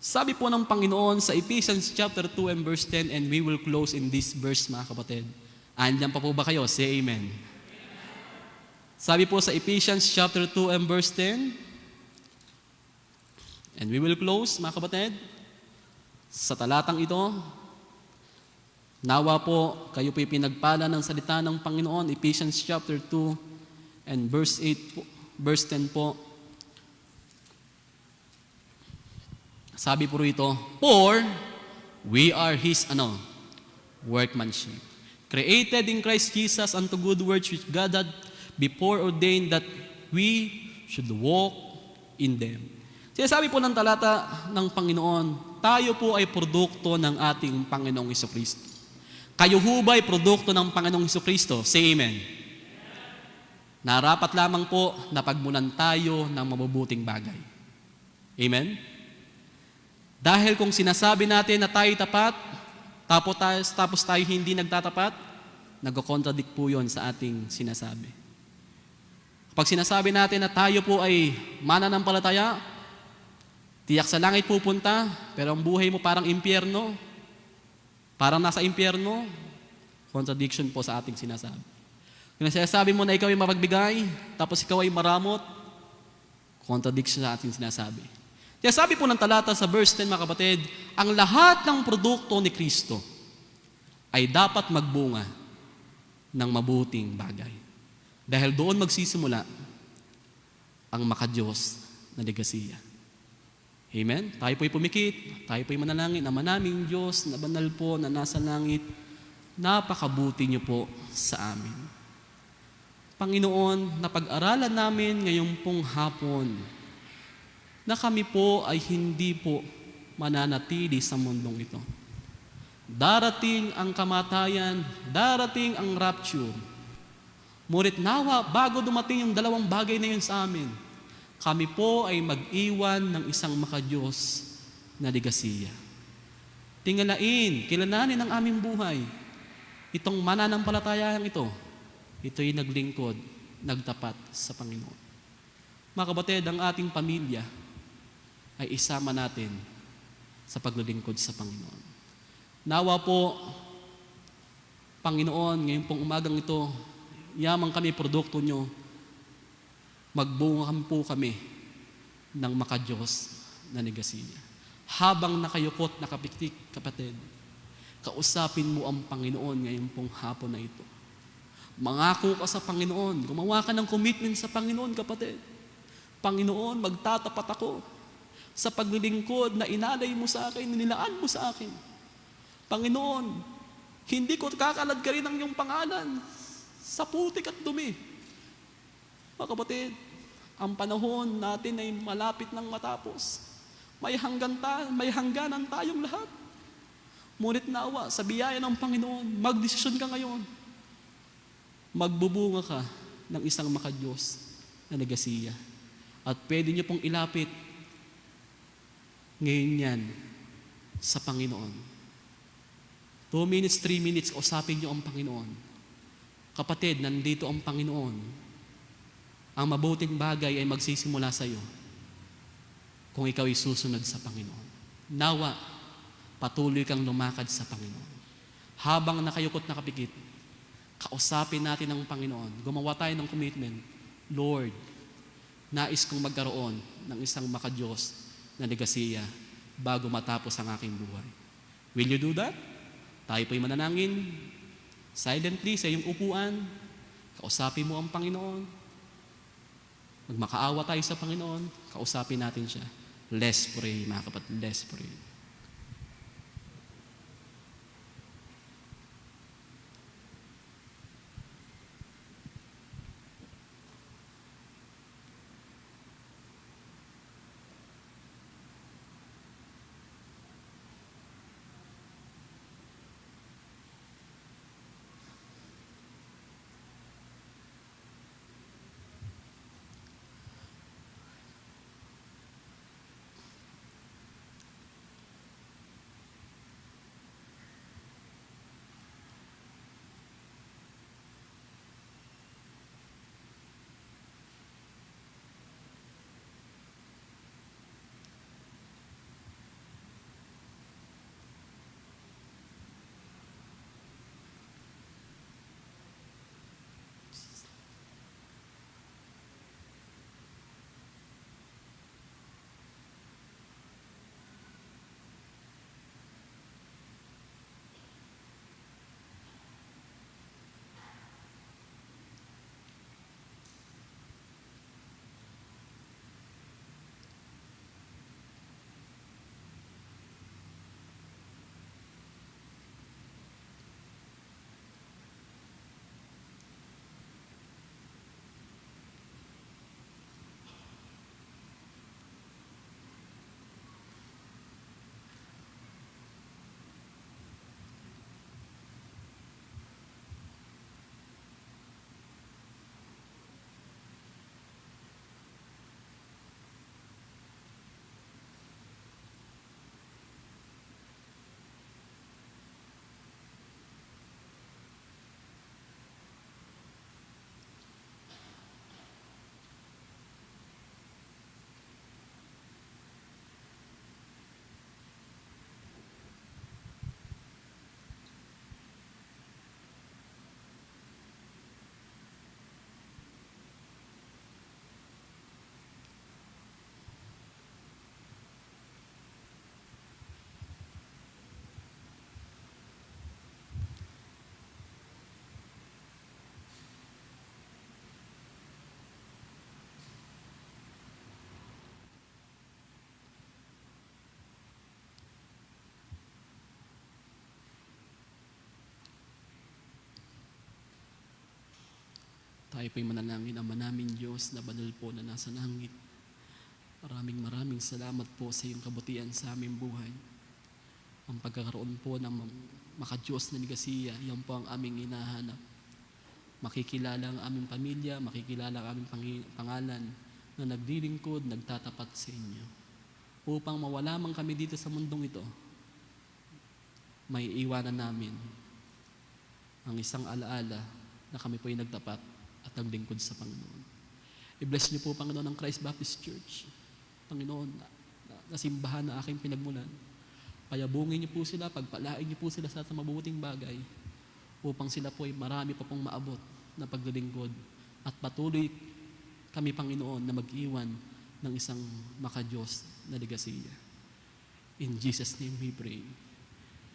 S8: Sabi po ng Panginoon sa Ephesians chapter 2 and verse 10, and we will close in this verse, mga kapatid. Andiyan pa po ba kayo? Say amen. Sabi po sa Ephesians chapter 2 and verse 10, and we will close, mga kapatid, sa talatang ito, nawa po kayo po'y pinagpala ng salita ng Panginoon, Ephesians chapter 2 and verse 8 po, verse 10 po. Sabi po rito, for we are His workmanship, created in Christ Jesus unto good works which God had before ordained that we should walk in them. Sinasabi po ng talata ng Panginoon, tayo po ay produkto ng ating Panginoong Hesukristo. Kayo ho ba ay produkto ng Panginoong Hesukristo? Say amen. Narapat lamang po na pagmulan tayo ng mabubuting bagay. Amen? Dahil kung sinasabi natin na tayo tapat, tapos tayo hindi nagtatapat, nagko-contradict po yun sa ating sinasabi. Kapag sinasabi natin na tayo po ay mananampalataya, tiyak sa langit pupunta, pero ang buhay mo parang impyerno, parang nasa impyerno, contradiction po sa ating sinasabi. Kung sinasabi mo na ikaw ay mapagbigay, tapos ikaw ay maramot, contradiction sa ating sinasabi. Kaya sabi po ng talata sa verse 10, mga kapatid, ang lahat ng produkto ni Kristo ay dapat magbunga ng mabuting bagay. Dahil doon magsisimula ang makadiyos na legasiya. Amen? Tayo po'y pumikit, tayo po'y manalangin, Ama naming Diyos, na banal po, na nasa langit, napakabuti niyo po sa amin. Panginoon, napag-aralan namin ngayong pong hapon, na kami po ay hindi po mananatili sa mundong ito. Darating ang kamatayan, darating ang rapture. Ngunit nawa, bago dumating yung dalawang bagay na yun sa amin, kami po ay mag-iwan ng isang makadiyos na legasiya. Tingalain, kilalanin ang aming buhay. Itong mananampalatayang ito'y naglingkod, nagtapat sa Panginoon. Mga kapatid, ang ating pamilya ay isama natin sa paglilingkod sa Panginoon. Nawa po, Panginoon, ngayon pong umagang ito, yamang kami produkto nyo, magbunga po kami ng makadiyos na negasiya. Habang nakayukot, nakapitik, kapatid, kausapin mo ang Panginoon ngayon pong hapon na ito. Mangako ka sa Panginoon, gumawa ka ng commitment sa Panginoon, kapatid. Panginoon, magtatapat ako sa paglilingkod na inalay mo sa akin, nilaan mo sa akin. Panginoon, hindi ko kakalad ka rin ang iyong pangalan sa putik at dumi. Mga kapatid, ang panahon natin ay malapit nang matapos. May hangganan tayong lahat. Ngunit nawa, sa biyaya ng Panginoon, magdesisyon ka ngayon. Magbubunga ka ng isang makadiyos na legasiya. At pwede niyo pong ilapit ngayon yan sa Panginoon. 2 minutes, 3 minutes, usapin niyo ang Panginoon. Kapatid, nandito ang Panginoon. Ang mabuting bagay ay magsisimula sa iyo kung ikaw ay susunod sa Panginoon. Nawa, patuloy kang lumakad sa Panginoon. Habang nakayukot nakapikit, kausapin natin ang Panginoon. Gumawa tayo ng commitment. Lord, nais kong magkaroon ng isang makadiyos na legasiya bago matapos ang aking buhay. Will you do that? Tayo po'y mananangin. Silently sa iyong upuan, kausapin mo ang Panginoon. Magmakaawa tayo sa Panginoon, kausapin natin siya. Let's pray, mga kapatid. Let's pray. Tayo po'y manalangin. Ama namin Diyos na banal po na nasa langit. Maraming salamat po sa iyong kabutihan sa aming buhay. Ang pagkakaroon po ng makadiyos na ligasiya, yan po ang aming hinahanap. Makikilala ang aming pamilya, makikilala ang aming pangalan na naglilingkod, nagtatapat sa inyo. Upang mawala man kami dito sa mundong ito, may iwanan namin ang isang alaala na kami po ay nagtapat at naglingkod sa Panginoon. I-bless niyo po, Panginoon, ang Christ Baptist Church. Panginoon, na simbahan na aking pinagmulan. Payabungin niyo po sila, pagpalain niyo po sila sa mabubuting bagay upang sila po ay marami pa pong maabot na paglilingkod at patuloy kami, Panginoon, na mag-iwan ng isang makadiyos na legasiya. In Jesus' name we pray.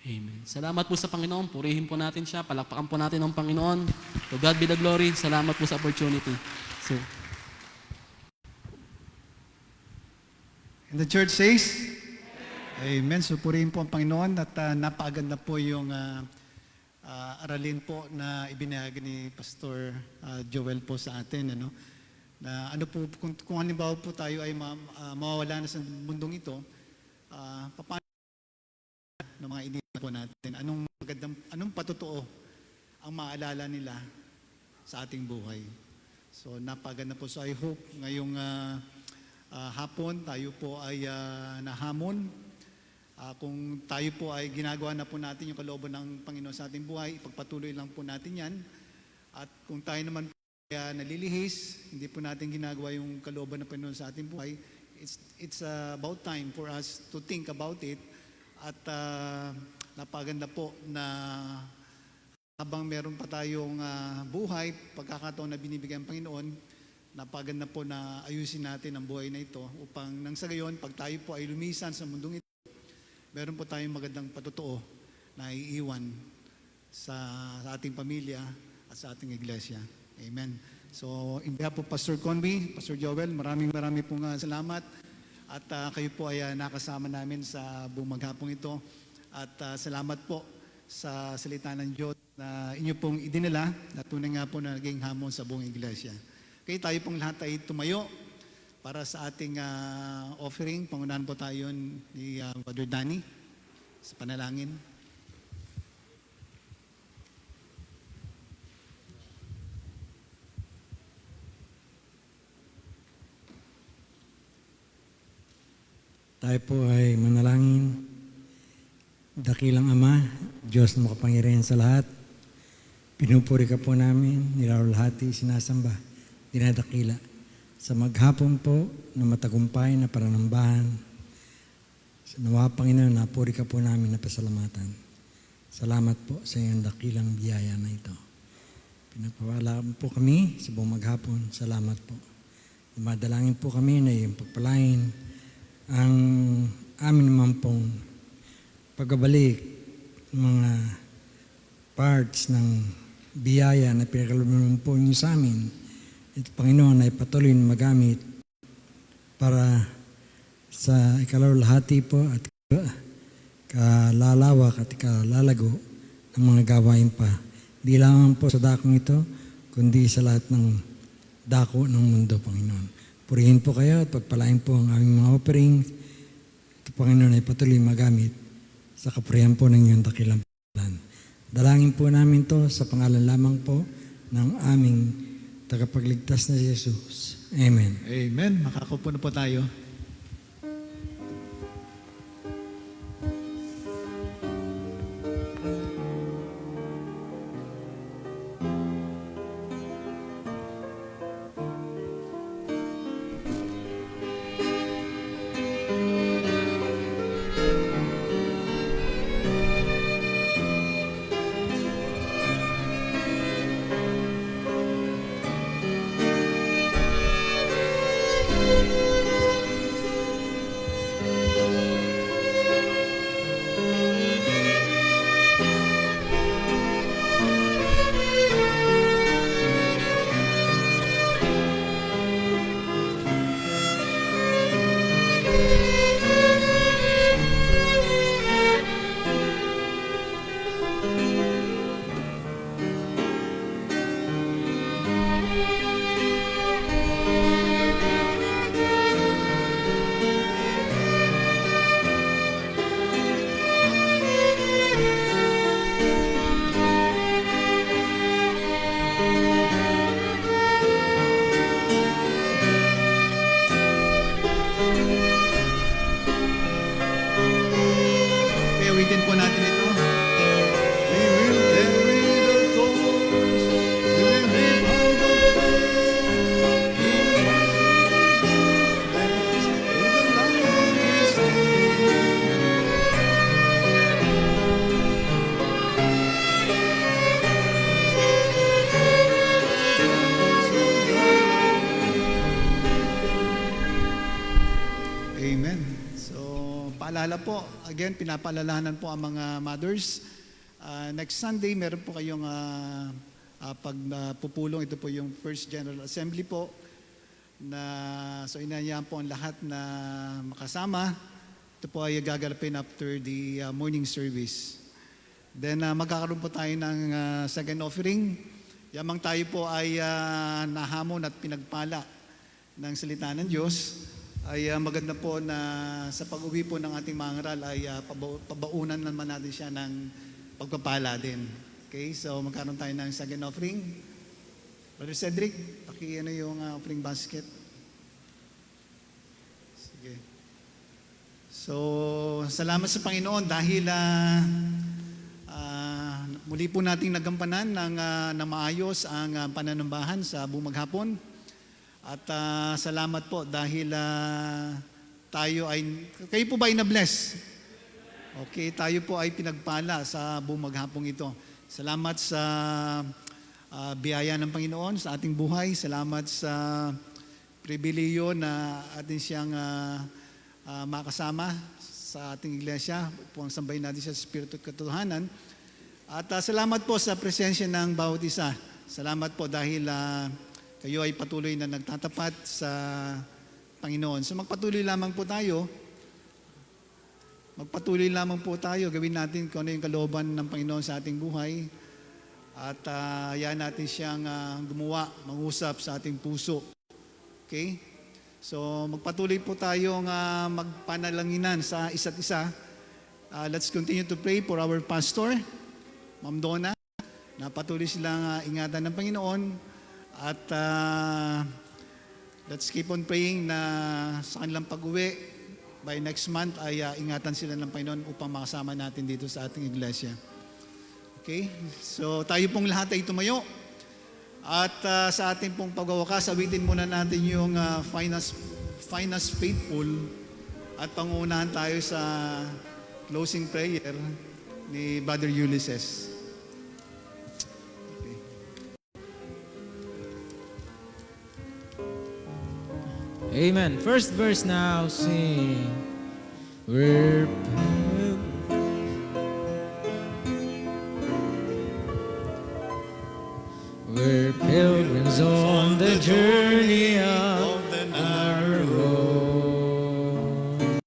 S8: Amen. Salamat po sa Panginoon. Purihin po natin siya. Palakpakan po natin ang Panginoon. To God be the glory. Salamat po sa opportunity. So,
S1: And the church says, Amen. So purihin po ang Panginoon at napakaganda po yung aralin po na ibinahagi ni Pastor Joel po sa atin. Ano? Na ano po, kung halimbawa po tayo ay mawawala na sa mundong ito, paano ng mga iniwan po natin? Anong patotoo ang maalala nila sa ating buhay? So napaganda po. So I hope ngayong hapon tayo po ay nahamon. Kung tayo po ay ginagawa na po natin yung kalooban ng Panginoon sa ating buhay, ipagpatuloy lang po natin yan. At kung tayo naman po ay nalilihis, hindi po natin ginagawa yung kalooban ng Panginoon sa ating buhay, it's about time for us to think about it. At napaganda po na habang meron pa tayong buhay, pagkakataon na binibigyan ng Panginoon, napaganda po na ayusin natin ang buhay na ito upang nang sa gayon, pag tayo po ay lumisan sa mundong ito, meron po tayong magandang patotoo na iiwan sa ating pamilya at sa ating iglesia. Amen. So, in behalf of Pastor Conway, Pastor Joel, maraming pong salamat. At kayo po ay nakasama namin sa buong maghapong ito. At salamat po sa salita ng Diyos na inyo pong idinala na tunay nga po na naging hamon sa buong iglesia. Kaya tayo pong lahat ay tumayo para sa ating offering. Pangunahan po tayo ni Father Danny sa panalangin.
S9: Tayo po ay manalangin. Dakilang Ama, Diyos na makapangyarihan sa lahat, pinupuri ka po namin, nilalulhati, sinasamba, dinadakila. Sa maghapon po na matagumpay na pananambahan, sa nawa Panginoon, napuri ka po namin na pasalamatan. Salamat po sa iyong dakilang biyaya na ito. Pinagpapala po kami sa buong maghapon. Salamat po. Dumadalangin po kami na iyong pagpalain ang amin naman pong pagbabalik mga parts ng biyaya na pinagkalooban po niyo sa amin. Ito, Panginoon, ay patuloy na magamit para sa ikalawalhati po at kalalawak at kalalago ng mga gawain pa. Di lamang po sa dakong ito, kundi sa lahat ng dako ng mundo, Panginoon. Purihin po kayo at pagpalain po ang aming mga offering. Ito, Panginoon, ay patuloy magamit sa kapurihan po ng iyong dakilang pangalan. Dalangin po namin to sa pangalan lamang po ng aming tagapagligtas na si Jesus. Amen.
S1: Amen. Makakaupo na po tayo. Okay, awitin po natin ito. We will carry the thorns, we will live out the faith. In the light of His Amen. So, paalala po, again, pinapaalalahanan po ang mga mothers. Next Sunday, meron po kayong pagpupulong. Ito po yung First General Assembly po. So, inanyayahan po ang lahat na makasama. Ito po ay gagalapin after the morning service. Then, magkakaroon po tayo ng second offering. Yamang tayo po ay nahamon at pinagpala ng salita ng Diyos, ay maganda po na sa pag-uwi po ng ating mga ngaral ay pabaunan naman natin siya ng pagpapala din. Okay, so magkaroon tayo ng second offering. Brother Cedric, ano yung offering basket. Sige. So, salamat sa Panginoon dahil muli po nating nagampanan ng maayos ang pananambahan sa buong maghapon. At salamat po dahil kayo po ba ay na-bless? Okay, tayo po ay pinagpala sa buong maghapong ito. Salamat sa biyaya ng Panginoon sa ating buhay. Salamat sa pribiliyo na atin siyang makasama sa ating iglesia. Upang sambahin natin sa Espiritu at Katotohanan. At salamat po sa presensya ng bawat isa. Salamat po dahil kayo ay patuloy na nagtatapat sa Panginoon. So magpatuloy lamang po tayo. Gawin natin kung ano yung kalooban ng Panginoon sa ating buhay. At hayaan natin siyang gumawa, mangusap sa ating puso. Okay? So magpatuloy po tayong magpanalanginan sa isa't isa. Let's continue to pray for our pastor, Ma'am Donna, na patuloy silang ingatan ng Panginoon. At let's keep on praying na sa kanilang pag-uwi by next month ay ingatan sila ng Panginoon upang makasama natin dito sa ating iglesia. Okay? So tayo pong lahat ay tumayo. At sa ating pong pagwawakas, awitin muna natin yung Finest Faithful at pangunahan tayo sa closing prayer ni Brother Ulysses.
S10: Amen. First verse now, sing. We're pilgrims on the journey of the narrow road.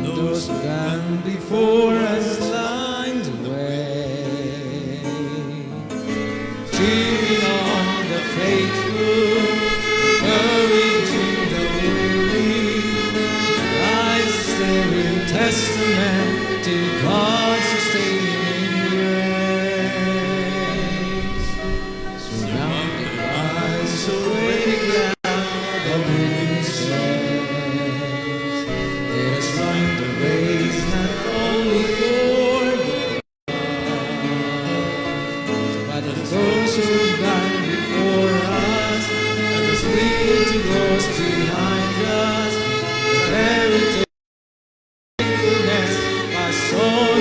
S10: Those who gone before us lined the way, cheering on the faithful, encouraging the weary, Christ's living testament to God's sustaining grace. Surrounded by so great a cloud of witnesses, let us run the race not only for God, but of those who've gone before us, and us lead to those behind us. The heritage of faithfulness, passed on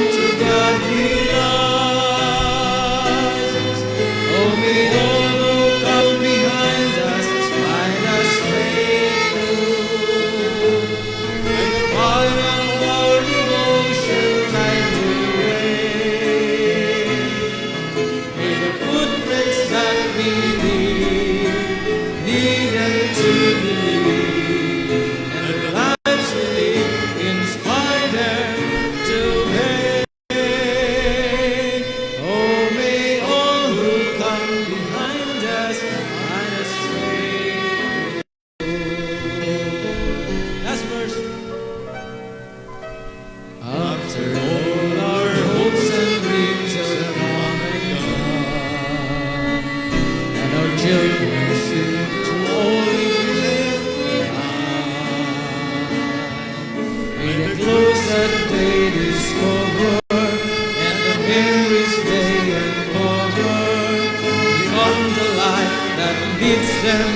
S10: blessed day discover, and the memories they uncover become the light that leads them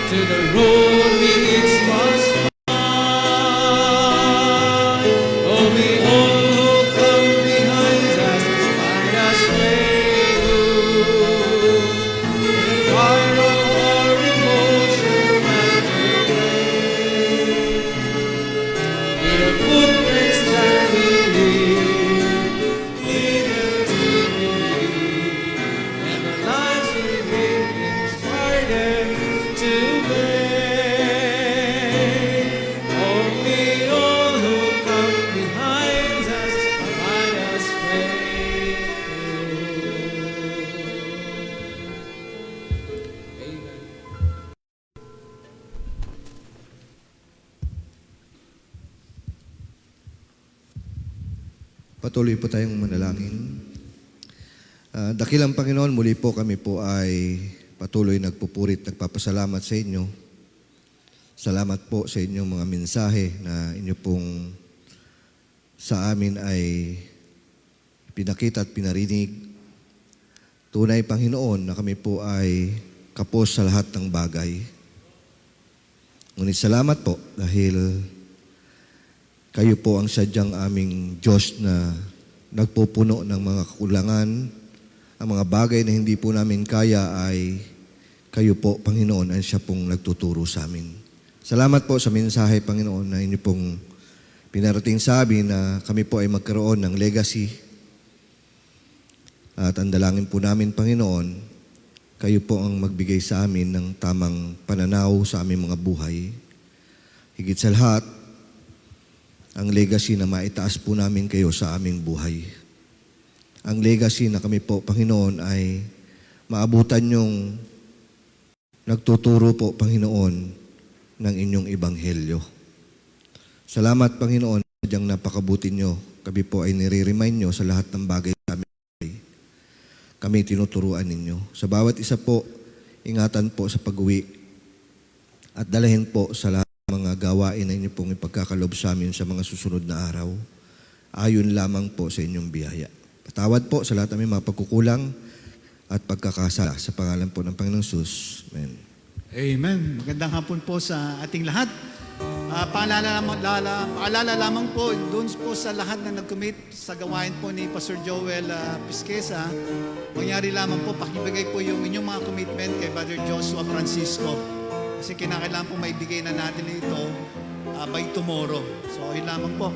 S10: to the road we each must find. Oh, we all who come behind us find us faithful. In fire of our emotion and regret, with the footprints that we leave, lead us to believe, and the lives we live inspire them to make. Oh, we all who come behind us find us faithful. Amen.
S11: Patuloy po tayong manalangin. Dakilang Panginoon, muli po kami po ay patuloy nagpupurit, nagpapasalamat sa inyo. Salamat po sa inyong mga mensahe na inyo pong sa amin ay pinakita at pinarinig. Tunay, Panginoon, na kami po ay kapos sa lahat ng bagay. Ngunit salamat po dahil kayo po ang sadyang aming Diyos na nagpupuno ng mga kakulangan. Ang mga bagay na hindi po namin kaya ay kayo po, Panginoon, ang siya pong nagtuturo sa amin. Salamat po sa mensahe, Panginoon, na inyo pong pinarating sa amin na kami po ay magkaroon ng legacy. At ang dalangin po namin, Panginoon, kayo po ang magbigay sa amin ng tamang pananaw sa aming mga buhay. Higit sa lahat, ang legacy na maitaas po namin kayo sa aming buhay. Ang legacy na kami po, Panginoon, ay maabutan yung nagtuturo po, Panginoon, ng inyong ebanghelyo. Salamat, Panginoon, sadyang napakabuti nyo. Kami po ay nire-remind nyo sa lahat ng bagay sa aming buhay. Kami tinuturuan ninyo. Sa bawat isa po, ingatan po sa pag-uwi at dalahin po sa lahat mga gawain na inyo pong ipagkakalob sa amin sa mga susunod na araw, ayon lamang po sa inyong biyaya. Patawad po sa lahat ng mga pagkukulang at pagkakasala sa pangalan po ng Panginoong Sus. Amen.
S1: Amen. Magandang hapon po sa ating lahat. Paalala lamang po doon po sa lahat na nag-commit sa gawain po ni Pastor Joel Pisquesa. Mangyari lamang po, pakibigay po yung inyong mga commitment kay Brother Joshua Francisco. Kasi kinakailangan po maibigay na natin ito by tomorrow. So, yun lamang po.